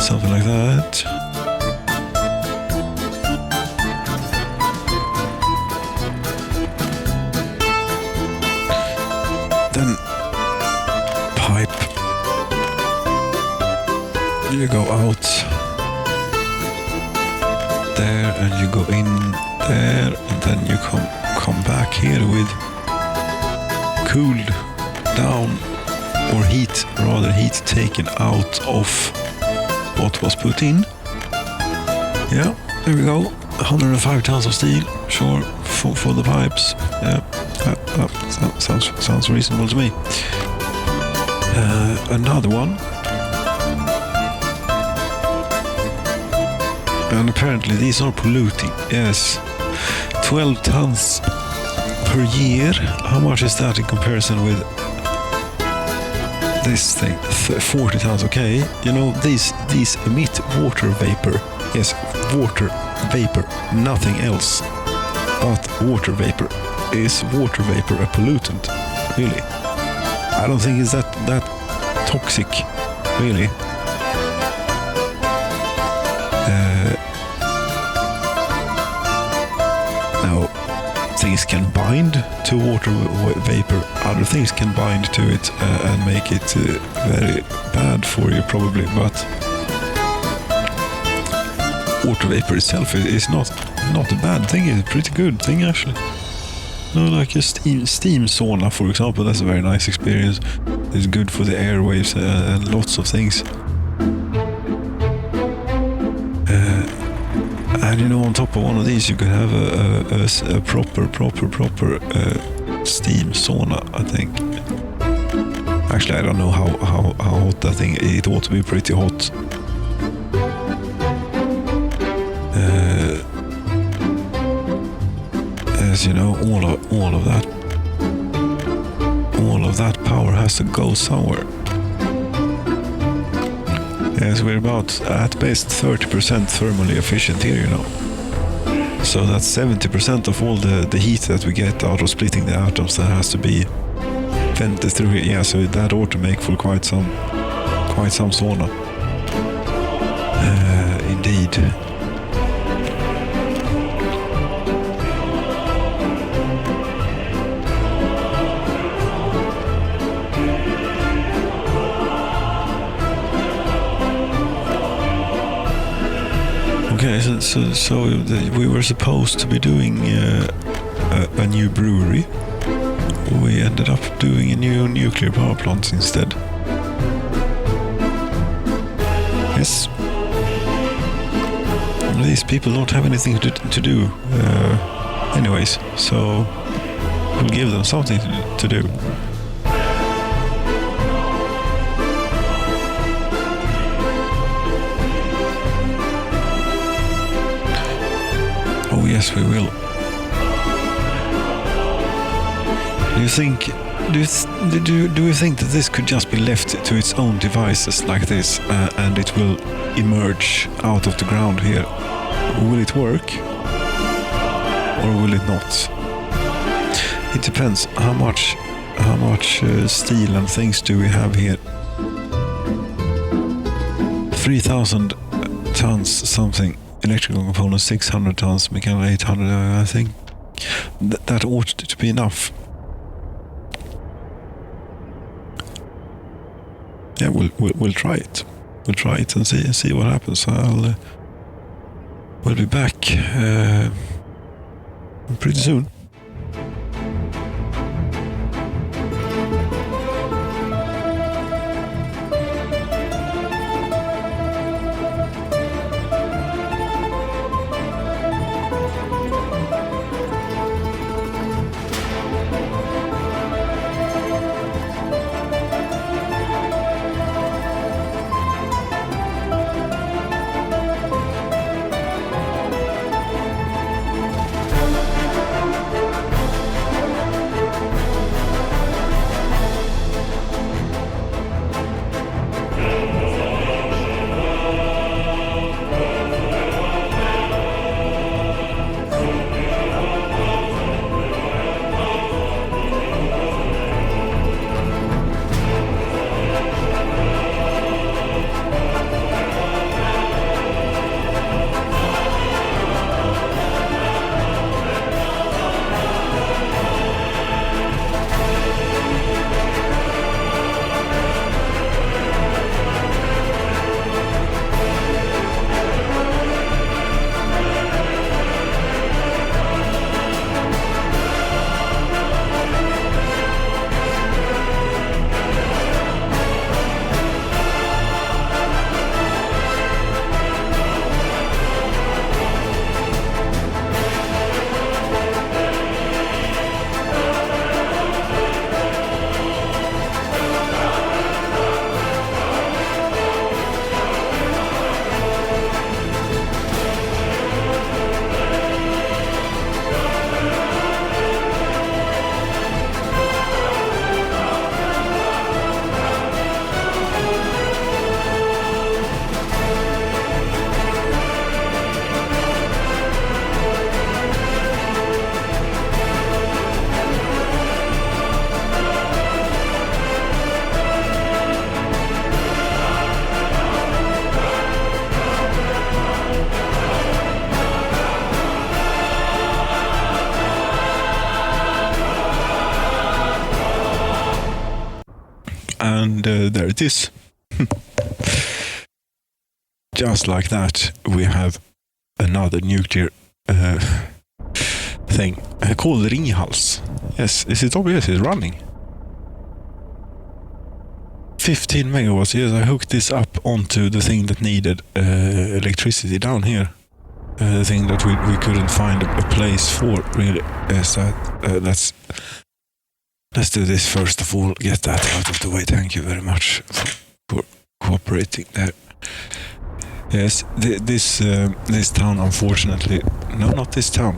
[SPEAKER 1] Something like that. Then pipe. You go out there and you go in there, and then you come back here with cooled down, or heat taken out of what was put in. Yeah, there we go. 105 tons of steel, sure, for the pipes. Yeah, sounds reasonable to me. Another one. And apparently these are polluting. Yes, 12 tons per year. How much is that in comparison with this thing? 40 tons. Okay, you know, these emit water vapor. Yes, water vapor, nothing else. But water vapor. Is water vapor a pollutant? Really? I don't think it's that toxic, really. Now, things can bind to water vapor. Other things can bind to it and make it very bad for you, probably. But water vapor itself is not a bad thing. It's a pretty good thing, actually. No, like a steam sauna, for example. That's a very nice experience. It's good for the airwaves and lots of things. And you know, on top of one of these, you could have a proper steam sauna, I think. Actually, I don't know how hot that thing. It ought to be pretty hot. As you know, all of that power has to go somewhere. Yes, we're about at best 30% thermally efficient here, you know. So that's 70% of all the heat that we get out of splitting the atoms that has to be vented through here. Yeah, so that ought to make for quite some sauna. Indeed. Okay, so we were supposed to be doing a new brewery. We ended up doing a new nuclear power plant instead. these people don't have anything to do anyways, so we'll give them something to do. Oh yes, we will. Do you think that this could just be left to its own devices like this, and it will emerge out of the ground here? Will it work, or will it not? It depends. How much steel and things do we have here? 3,000 tons something. Electrical components 600 tons. Mechanical 800. I think that ought to be enough. Yeah, we'll try it. We'll try it and see what happens. We'll be back pretty soon. And there it is. Just like that, we have another nuclear thing called Ringhals. Yes, is it obvious? It's running. 15 megawatts. Yes, I hooked this up onto the thing that needed electricity down here. The thing that we couldn't find a place for, really. Yes, let's do this first of all. Get that out of the way. Thank you very much for cooperating there. Yes, this town, unfortunately... No, not this town.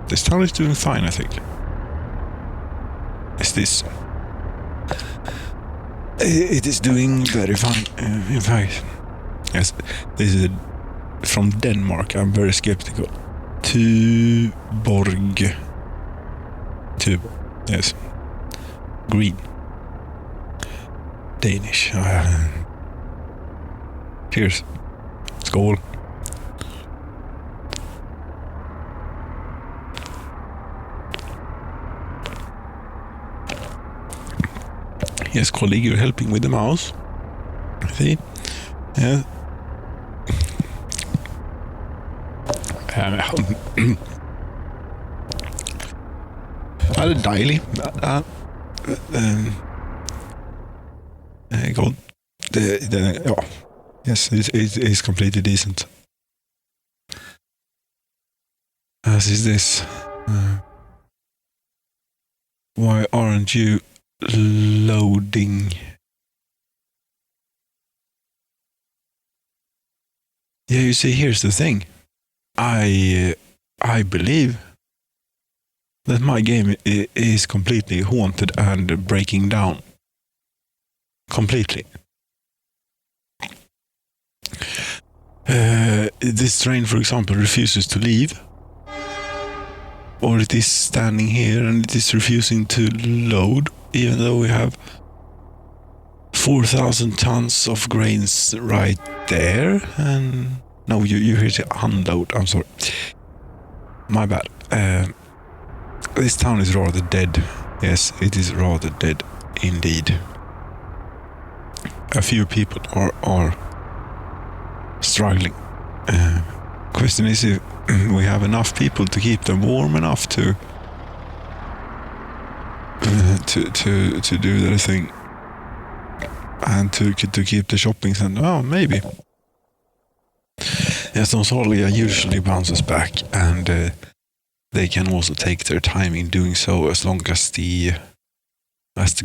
[SPEAKER 1] This town is doing fine, I think. It's this. It is doing very fine, in fact. Yes, this is from Denmark. I'm very skeptical. Tuborg. Yes. Green. Danish. Cheers. Skål. Yes, colleague, you're helping with the mouse. See? Yeah. Ja, det er dejligt. God. Ja. Yes, it's completely decent. as is this. Why aren't you loading? Yeah, you see, here's the thing. I believe that my game is completely haunted and breaking down. Completely. This train, for example, refuses to leave. Or it is standing here and it is refusing to load, even though we have 4,000 tons of grains right there. And no, you hear to unload. I'm sorry. My bad. This town is rather dead. Yes, it is rather dead indeed. A few people are struggling. Question is if we have enough people to keep them warm enough to do their thing and to keep the shopping center. Oh, maybe. Yes, Nosalia usually bounces back, and they can also take their time in doing so as long as the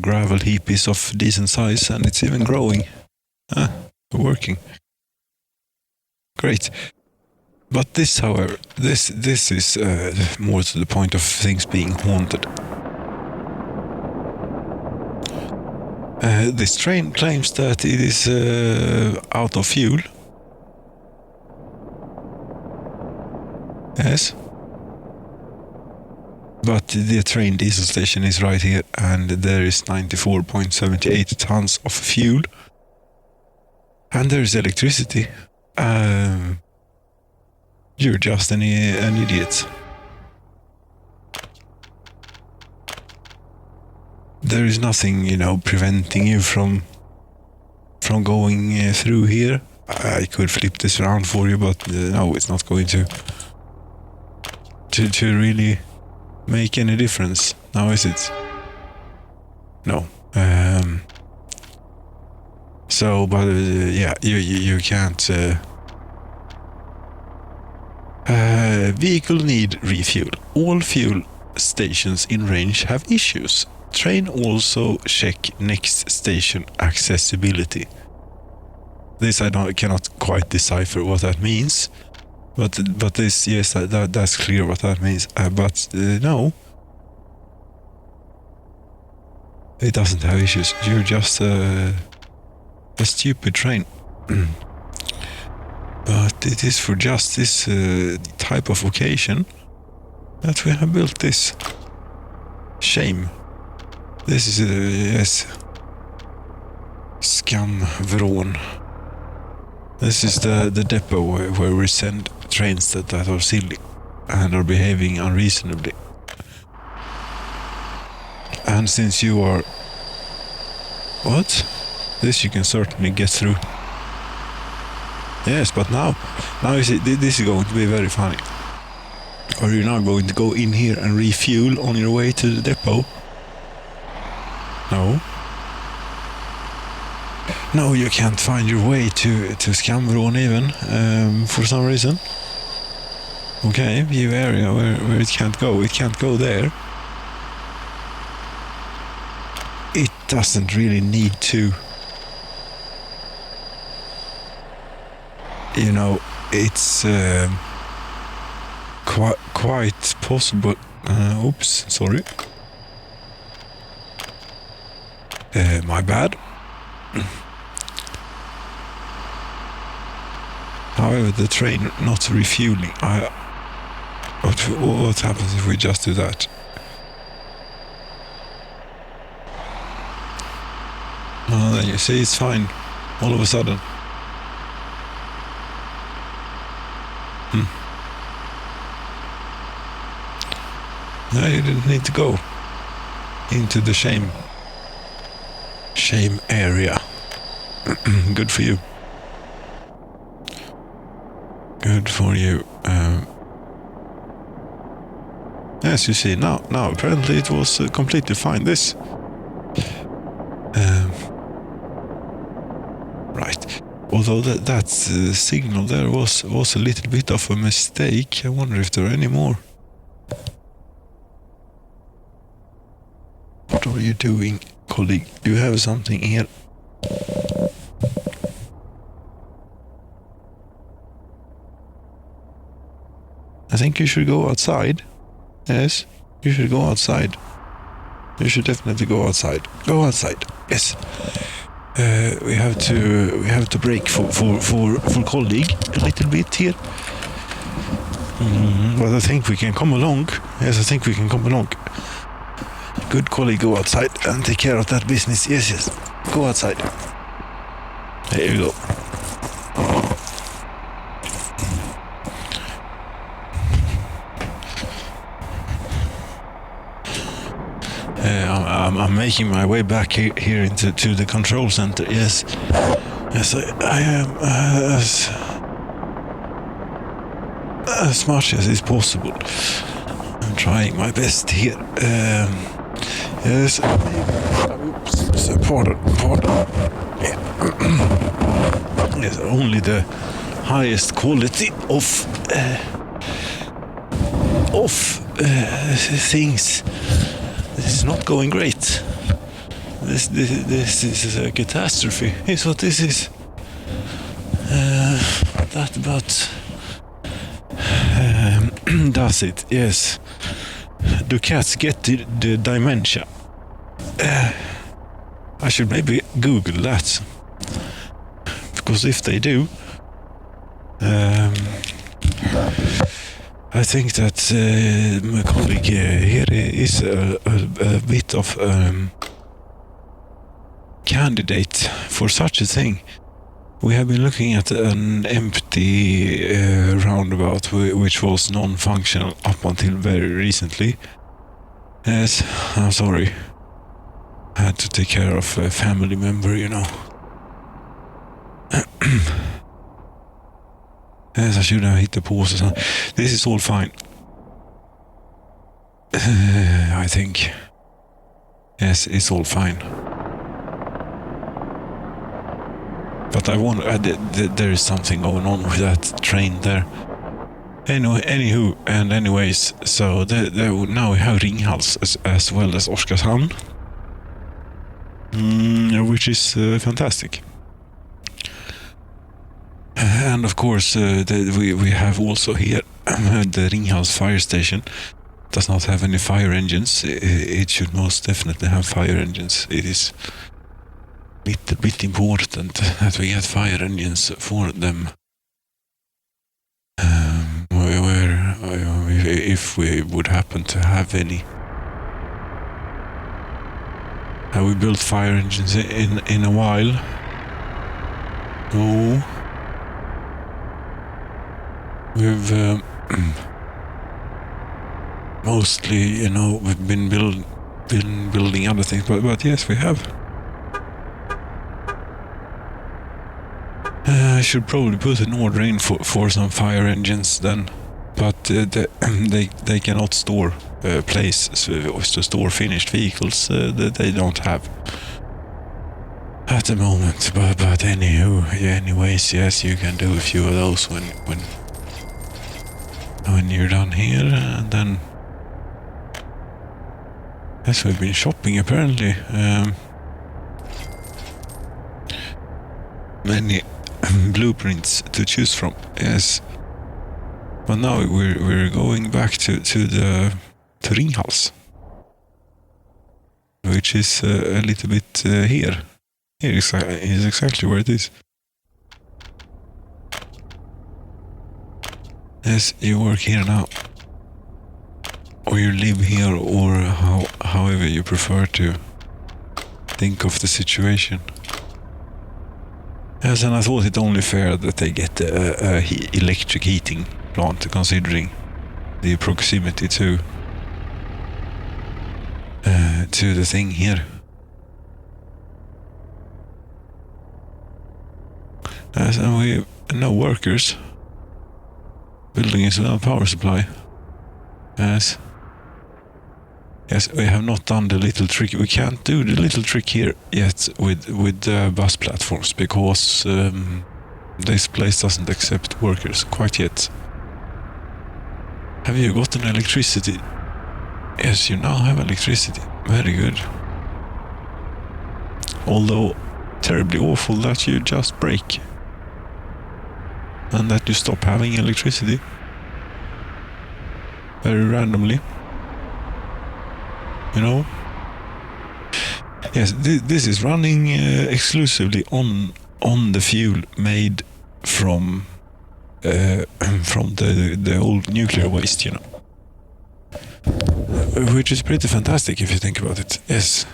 [SPEAKER 1] gravel heap is of decent size and it's even growing. Working. Great. But this, however, this is more to the point of things being haunted. This train claims that it is out of fuel. Yes. But the train diesel station is right here, and there is 94.78 tons of fuel. And there is electricity. You're just an idiot. There is nothing, preventing you from going through here. I could flip this around for you, but no, it's not going to really make any difference. Now is it? No. So, but yeah, you can't. Vehicle need refuel. All fuel stations in range have issues. Train also check next station accessibility. This I cannot quite decipher what that means, but this, yes, that's clear what that means. But no, it doesn't have issues. You're just a stupid train. But it is for just this type of occasion that we have built this. Shame. This is yes. Skamvrån. This is the depot where we send trains that are silly and are behaving unreasonably. And since you are... What? This you can certainly get through. Yes, but now you see, this is going to be very funny. Are you now going to go in here and refuel on your way to the depot? No. No, you can't find your way to Skamvrån even, for some reason. Okay, view area where it can't go. It can't go there. It doesn't really need to. It's quite possible. Oops, sorry. My bad. However, the train not refueling. What happens if we just do that? Then you see, it's fine. All of a sudden. No, you didn't need to go into the shame area. Good for you. Good for you. Yes, you see, now apparently it was completely fine. This. Right. Although that signal there was a little bit of a mistake. I wonder if there are any more. What are you doing, colleague? Do you have something here? I think you should go outside. Yes, you should go outside. You should definitely go outside. Go outside. Yes. We have to break for colleague a little bit here. But I think we can come along. Yes, I think we can come along. Good colleague, go outside and take care of that business. Yes, yes. Go outside. There you go. I'm making my way back here into the control center. Yes, yes, I am as much as is possible. I'm trying my best here. Yes. Oops, pardon. Yeah. Yes, only the highest quality of things. This is not going great. This is a catastrophe. Is what this is. That about does it? Yes. Do cats get the dementia? I should maybe Google that, because if they do, I think that my colleague here is a bit of candidate for such a thing. We have been looking at an empty roundabout which was non-functional up until very recently. Yes, I'm sorry. I had to take care of a family member, you know. Yes, I should have hit the pause or something. This is all fine. I think. Yes, it's all fine. But I wonder, there is something going on with that train there. Anyway, anywho, and anyways, so now we have Ringhals as well as Oskarshamn. Which is fantastic. And of course, we have also here the Ringhals fire station. Does not have any fire engines. It should most definitely have fire engines. It is a bit important that we get fire engines for them. If we would happen to have any. Have we built fire engines in a while? No. We've mostly, you know, we've been building other things, but yes, we have. I should probably put an order in for some fire engines then, but they cannot store places to store finished vehicles that they don't have at the moment. But anyways, yes, you can do a few of those when you're done here, and then yes, we've been shopping apparently. Many blueprints to choose from. Yes, but now we're going back to Ringhals, which is a little bit here. Here is exactly where it is. Yes, you work here now, or you live here, or however you prefer to think of the situation. Yes, and I thought it only fair that they get a electric heating plant, considering the proximity to the thing here. Yes, and we have no workers. Building is without power supply. Yes. Yes, we have not done the little trick. We can't do the little trick here yet with bus platforms, because this place doesn't accept workers quite yet. Have you gotten electricity? Yes, you now have electricity. Very good. Although terribly awful that you just break. And that you stop having electricity. Very randomly. You know? Yes, this is running exclusively on the fuel made from the old nuclear waste, you know. Which is pretty fantastic if you think about it. Yes.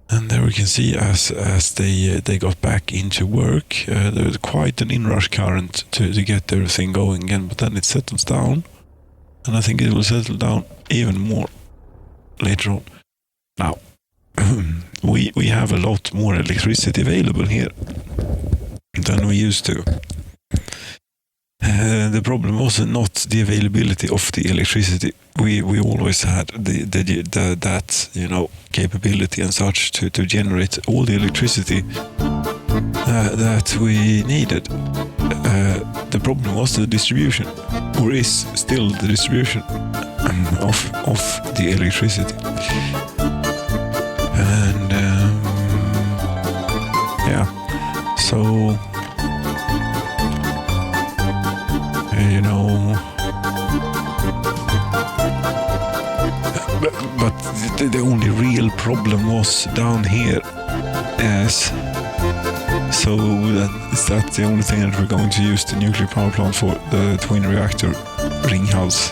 [SPEAKER 1] And there we can see as they got back into work, there was quite an inrush current to get everything going again, but then it settles down, and I think it will settle down even more later on. Now, we have a lot more electricity available here than we used to. The problem was not the availability of the electricity. We always had that, you know, capability and such to generate all the electricity that we needed. The problem was the distribution, or is still the distribution of the electricity. And yeah, so you know, but the only real problem was down here. Yes. So that's the only thing that we're going to use the nuclear power plant for, the twin reactor ring house.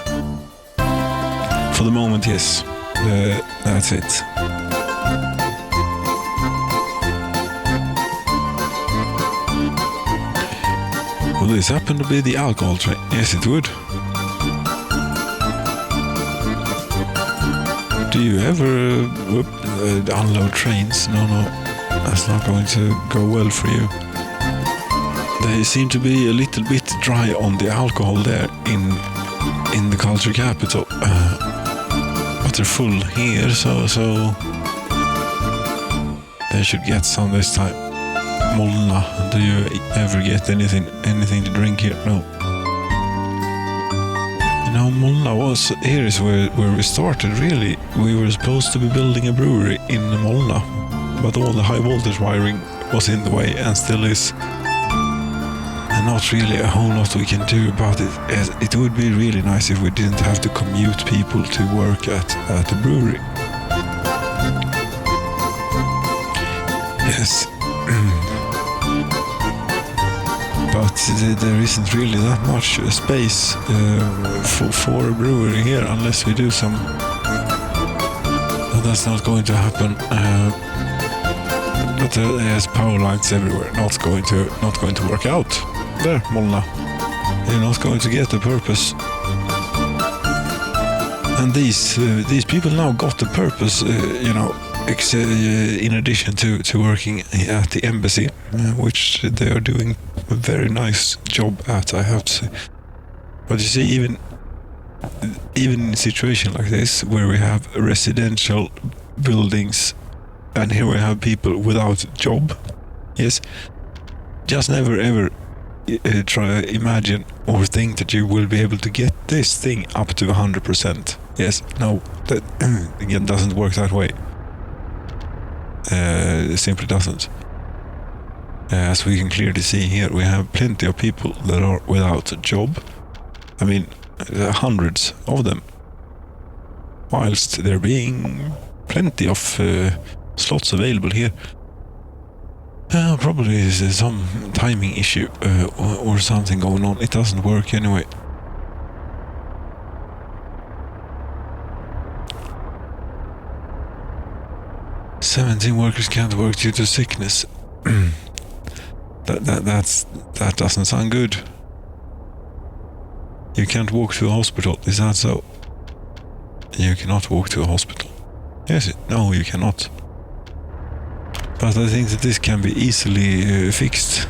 [SPEAKER 1] For the moment, yes. That's it. Will this happen to be the alcohol train? Yes, it would. Do you ever unload trains? No, that's not going to go well for you. They seem to be a little bit dry on the alcohol there in the culture capital, but they're full here, so they should get some this time. Molna, do you ever get anything to drink here? No. You know, Molna was, here is where we started really. We were supposed to be building a brewery in Molna, but all the high voltage wiring was in the way and still is. And not really a whole lot we can do about it. It would be really nice if we didn't have to commute people to work at the brewery. Yes. But there isn't really that much space for a brewery here unless we do some. But that's not going to happen. But there's power lines everywhere. Not going to work out. There, Molna. You're not going to get the purpose. And these people now got the purpose. You know. In addition to working at the embassy, which they are doing a very nice job at, I have to say. But you see, even in a situation like this, where we have residential buildings, and here we have people without job, yes, just never ever try imagine or think that you will be able to get this thing up to 100%. Yes, no, that again doesn't work that way. It simply doesn't. As we can clearly see here, we have plenty of people that are without a job. I mean, hundreds of them. Whilst there being plenty of slots available here. Probably is some timing issue or something going on. It doesn't work anyway. "17 workers can't work due to sickness." That doesn't sound good. You can't walk to a hospital, is that so? You cannot walk to a hospital. Yes, no, you cannot. But I think that this can be easily fixed.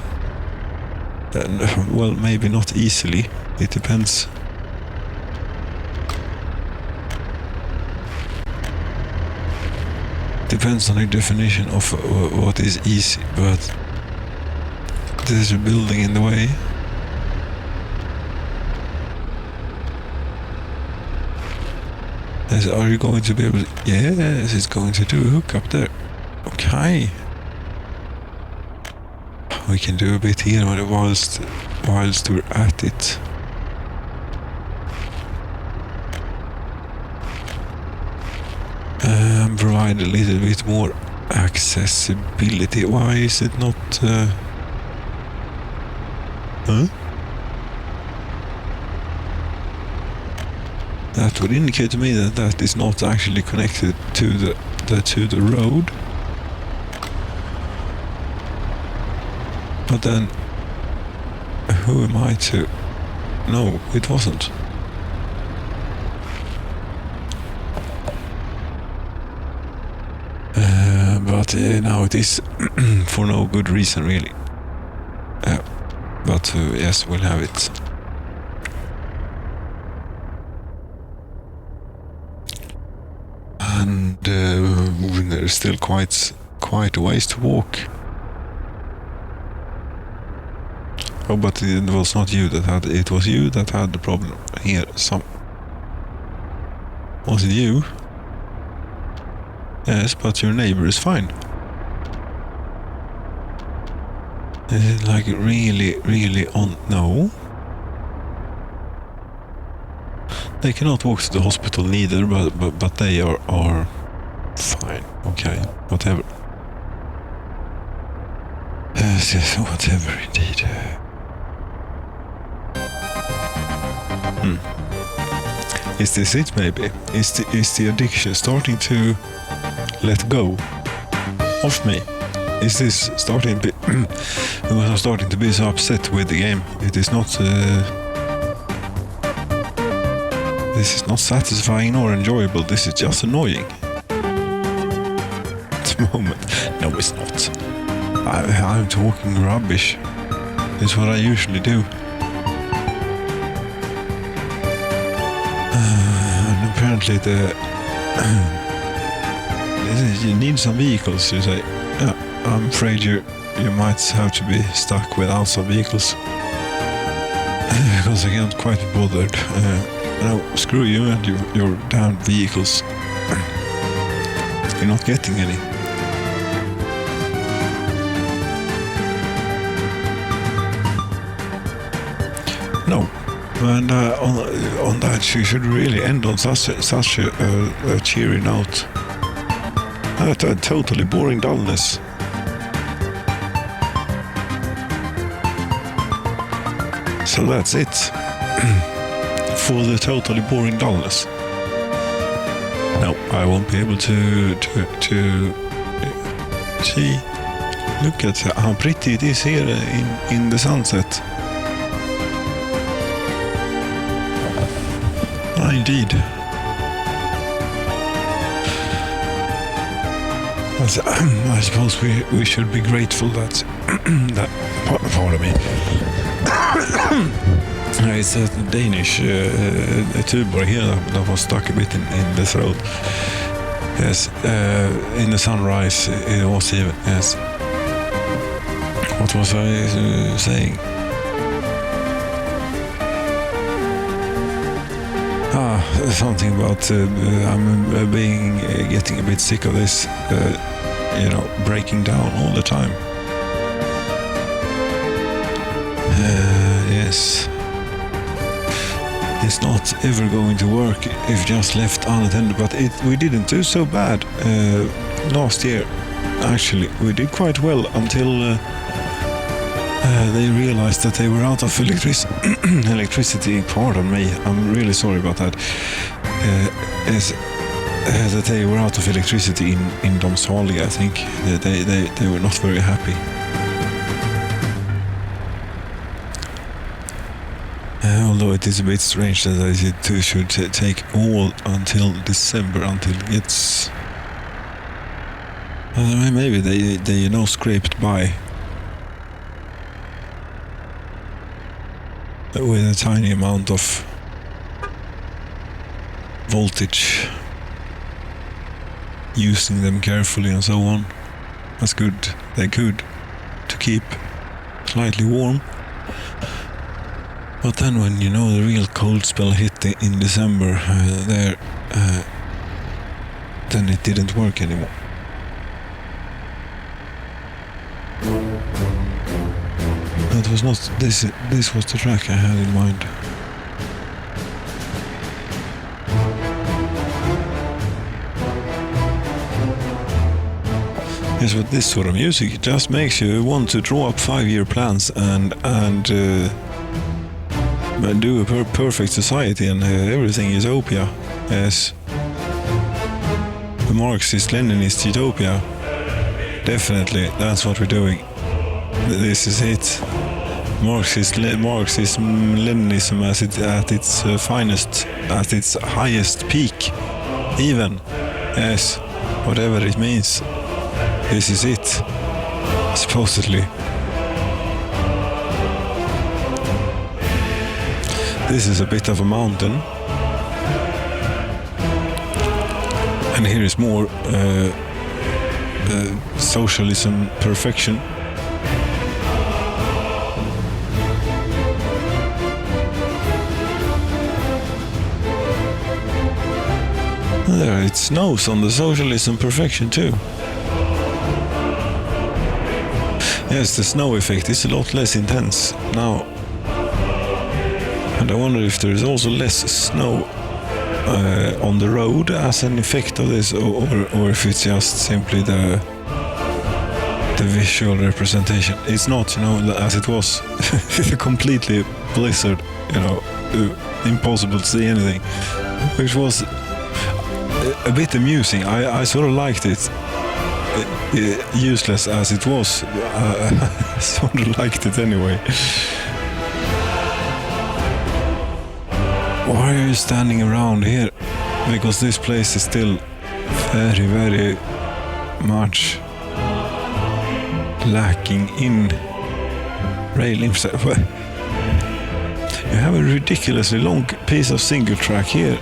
[SPEAKER 1] Well, maybe not easily. It depends. Depends on your definition of what is easy, but there's a building in the way. Yes, are you going to be able to... Yes, it's going to do a hook up there. Okay. We can do a bit here whilst we're at it. Provide a little bit more accessibility. Why is it not... Huh? That would indicate to me that that is not actually connected to the road. But then, who am I to... No, it wasn't. But now it is for no good reason, really. But yes, we'll have it. And there's still quite a ways to walk. Oh, but it was not you that had it. Was you that had the problem here. Was it you? Yes, but your neighbor is fine. Is it like really on? No. They cannot walk to the hospital neither, but they are fine. Okay, whatever. Yes, whatever indeed. Is this it? Maybe is the addiction starting to let go of me? Is this starting to be because I'm starting to be so upset with the game? It is not. This is not satisfying nor enjoyable. This is just annoying. At the moment, no, it's not. I'm talking rubbish. It's what I usually do. And apparently you need some vehicles, you say. Yeah, I'm afraid you might have to be stuck without some vehicles. Because I can't quite be bothered. No, screw you and your damn vehicles. You're not getting any. No. And on that, you should really end on such a cheery note. A totally boring dullness. So that's it. For the totally boring dullness. No, I won't be able to see. Look at how pretty it is here in the sunset. Indeed. I suppose we should be grateful that pardon me. It's a Danish tuber here that was stuck a bit in the throat. Yes, in the sunrise it was even. Yes. What was I saying? Something about I'm getting a bit sick of this, breaking down all the time. Yes. It's not ever going to work if just left unattended, but we didn't do so bad last year. Actually, we did quite well until they realized that they were out of electricity. Pardon me, I'm really sorry about that. That they were out of electricity in Domsvali, I think. They were not very happy. Although it is a bit strange that it should take all until December until it gets... maybe they scraped by with a tiny amount of voltage, using them carefully and so on. That's good. They could, to keep slightly warm. But then when the real cold spell hit in December, then it didn't work anymore. That was not this. This was the track I had in mind. Yes, but this sort of music just makes you want to draw up 5-year plans and do a perfect society, and everything is utopia. Yes, the Marxist-Leninist utopia. Definitely, that's what we're doing. This is it. Marxism-Leninism at its finest, at its highest peak, even. Yes, whatever it means. This is it, supposedly. This is a bit of a mountain. And here is more socialism perfection. There, it snows on the socialism perfection too. Yes, the snow effect is a lot less intense now. And I wonder if there is also less snow on the road as an effect of this, or if it's just simply the visual representation. It's not, as it was, completely blizzard, impossible to see anything, which was a bit amusing. I sort of liked it. Useless as it was, I sort of liked it anyway. Why are you standing around here? Because this place is still very, very much lacking in rail infrastructure. You have a ridiculously long piece of single track here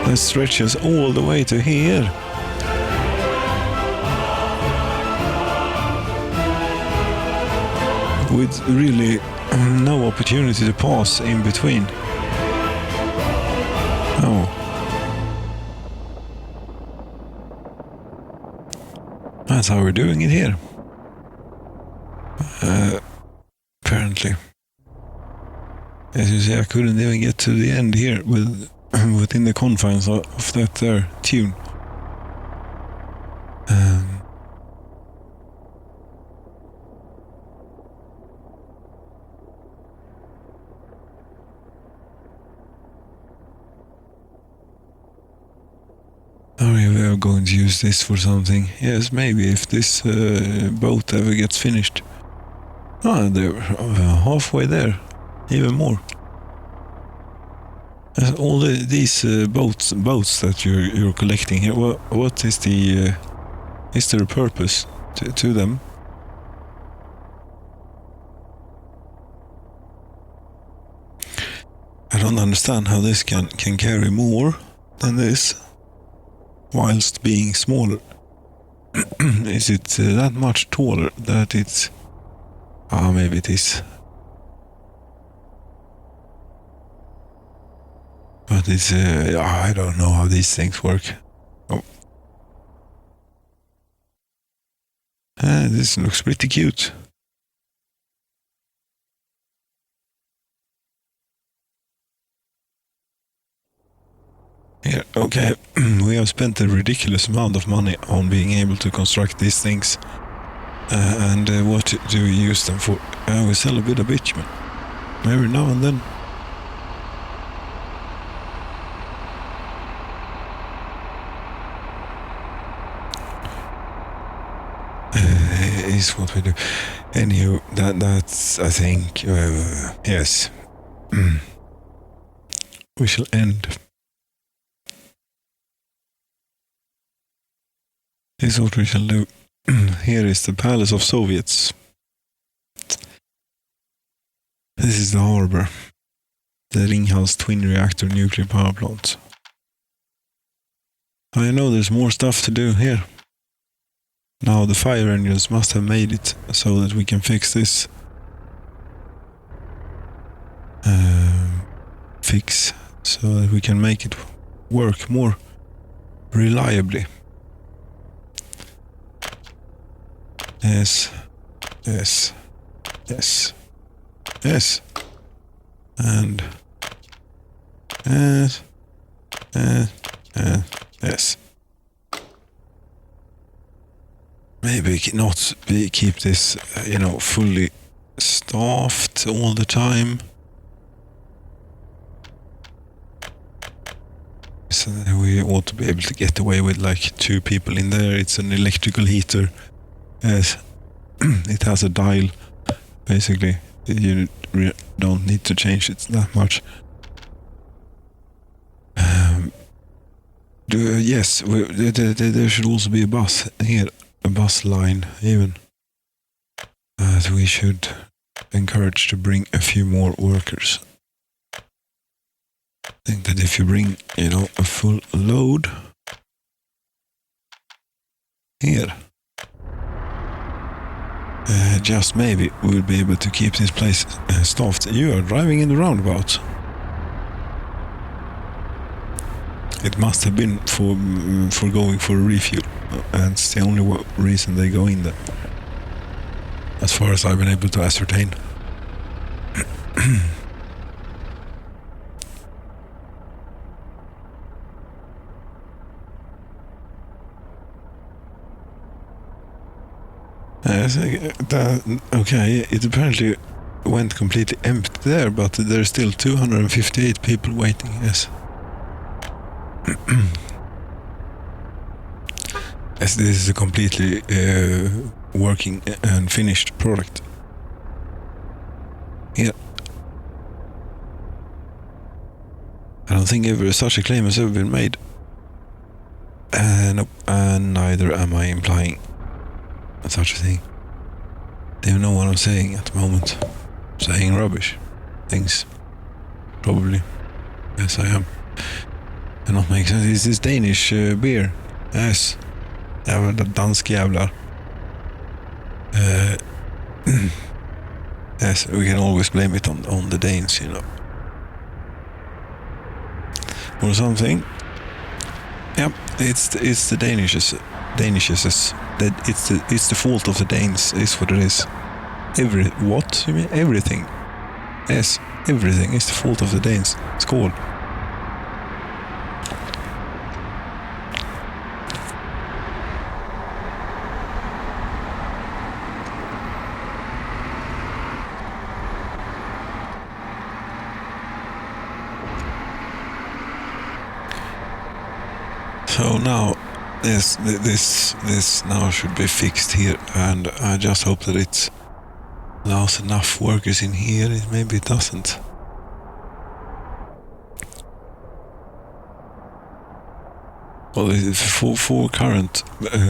[SPEAKER 1] that stretches all the way to here. With really no opportunity to pass in between. Oh. That's how we're doing it here. Apparently. As you see, I couldn't even get to the end here within the confines of that there tune. We are going to use this for something. Yes, maybe if this boat ever gets finished. Ah, they're halfway there. Even more. All these boats that you're collecting here. What is the is there a purpose to them? I don't understand how this can carry more than this, whilst being smaller. Is it that much taller that it's... maybe it is. But it's... I don't know how these things work. Oh. This looks pretty cute. Yeah, okay. We have spent a ridiculous amount of money on being able to construct these things. And what do we use them for? We sell a bit of bitumen. Every now and then. Is what we do. Anywho, that's, I think, yes. We shall end. This is what we shall do. Here is the Palace of Soviets. This is the harbor. The Ringhals twin reactor nuclear power plant. I know there's more stuff to do here. Now the fire engines must have made it so that we can fix this. So that we can make it work more reliably. Yes, yes, yes, yes, and yes, yes. Maybe not keep this, fully staffed all the time. So we ought to be able to get away with like 2 people in there. It's an electrical heater. Yes, it has a dial. Basically, you don't need to change it that much. Yes, there should also be a bus here, a bus line even. That we should encourage to bring a few more workers. I think that if you bring, a full load here, just maybe we'll be able to keep this place staffed. You are driving in the roundabout. It must have been for going for a refuel, and it's the only reason they go in there, as far as I've been able to ascertain. Okay, it apparently went completely empty there, but there's still 258 people waiting, yes. Yes, this is a completely working and finished product. Yeah. I don't think ever such a claim has ever been made. Nope, and neither am I implying such a thing. They don't know what I'm saying at the moment. Saying rubbish things. Probably. Yes, I am. Det not make sense. Is this Danish beer? Yes. Jävla dansk jävlar. Yes, we can always blame it on the Danes, Or something. Yep, it's the Danishes. It's the fault of the Danes, is what it is. What? You mean everything? Yes, everything is the fault of the Danes. Skål. So now, this now should be fixed here, and I just hope that it allows enough workers in here. Maybe it doesn't. Well, for current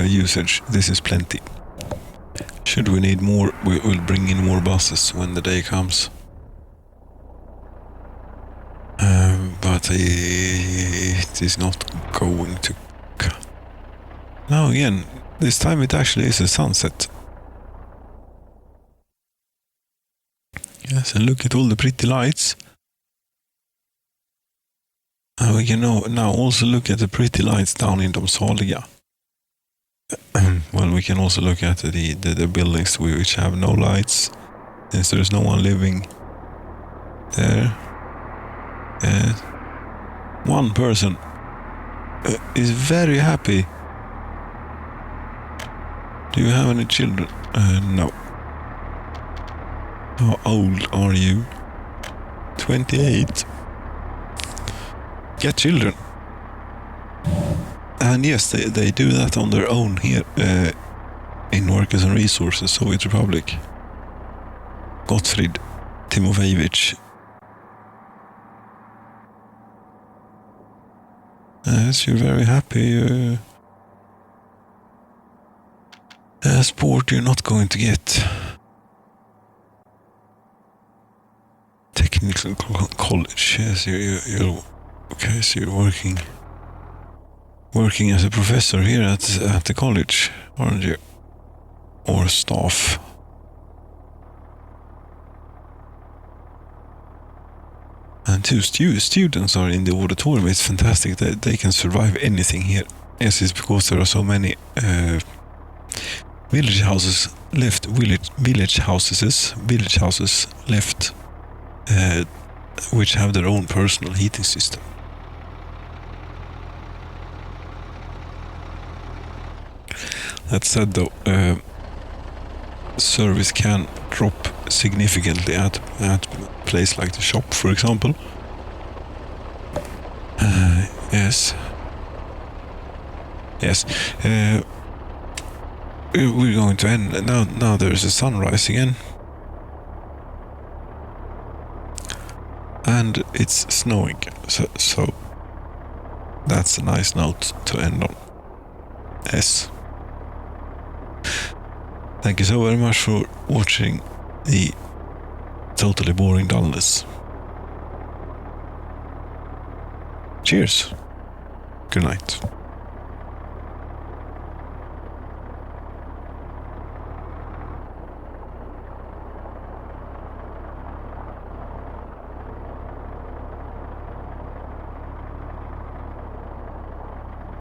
[SPEAKER 1] usage, this is plenty. Should we need more, we will bring in more buses when the day comes. But it is not going to. Now again, this time it actually is a sunset. Yes, and look at all the pretty lights. We can now also look at the pretty lights down in Domsaliga. Well, we can also look at the buildings which have no lights, since there's no one living there. One person is very happy. Do you have any children? No. How old are you? 28. Get children. And yes, they do that on their own here in Workers and Resources, Soviet Republic. Gottfried Timofeyevich. Yes, you're very happy. Sport, you're not going to get. Technical college, yes, you're okay, so you're working as a professor here at the college, aren't you? Or staff. And 2 students are in the auditorium. It's fantastic that they can survive anything here. Yes, it's because there are so many village houses left. Village houses left, which have their own personal heating system. That said, though, service can drop significantly at a place like the shop, for example. Yes. We're going to end now. There's a sunrise again, and it's snowing. So that's a nice note to end on. Yes. Thank you so very much for watching the totally boring dullness. Cheers. Good night.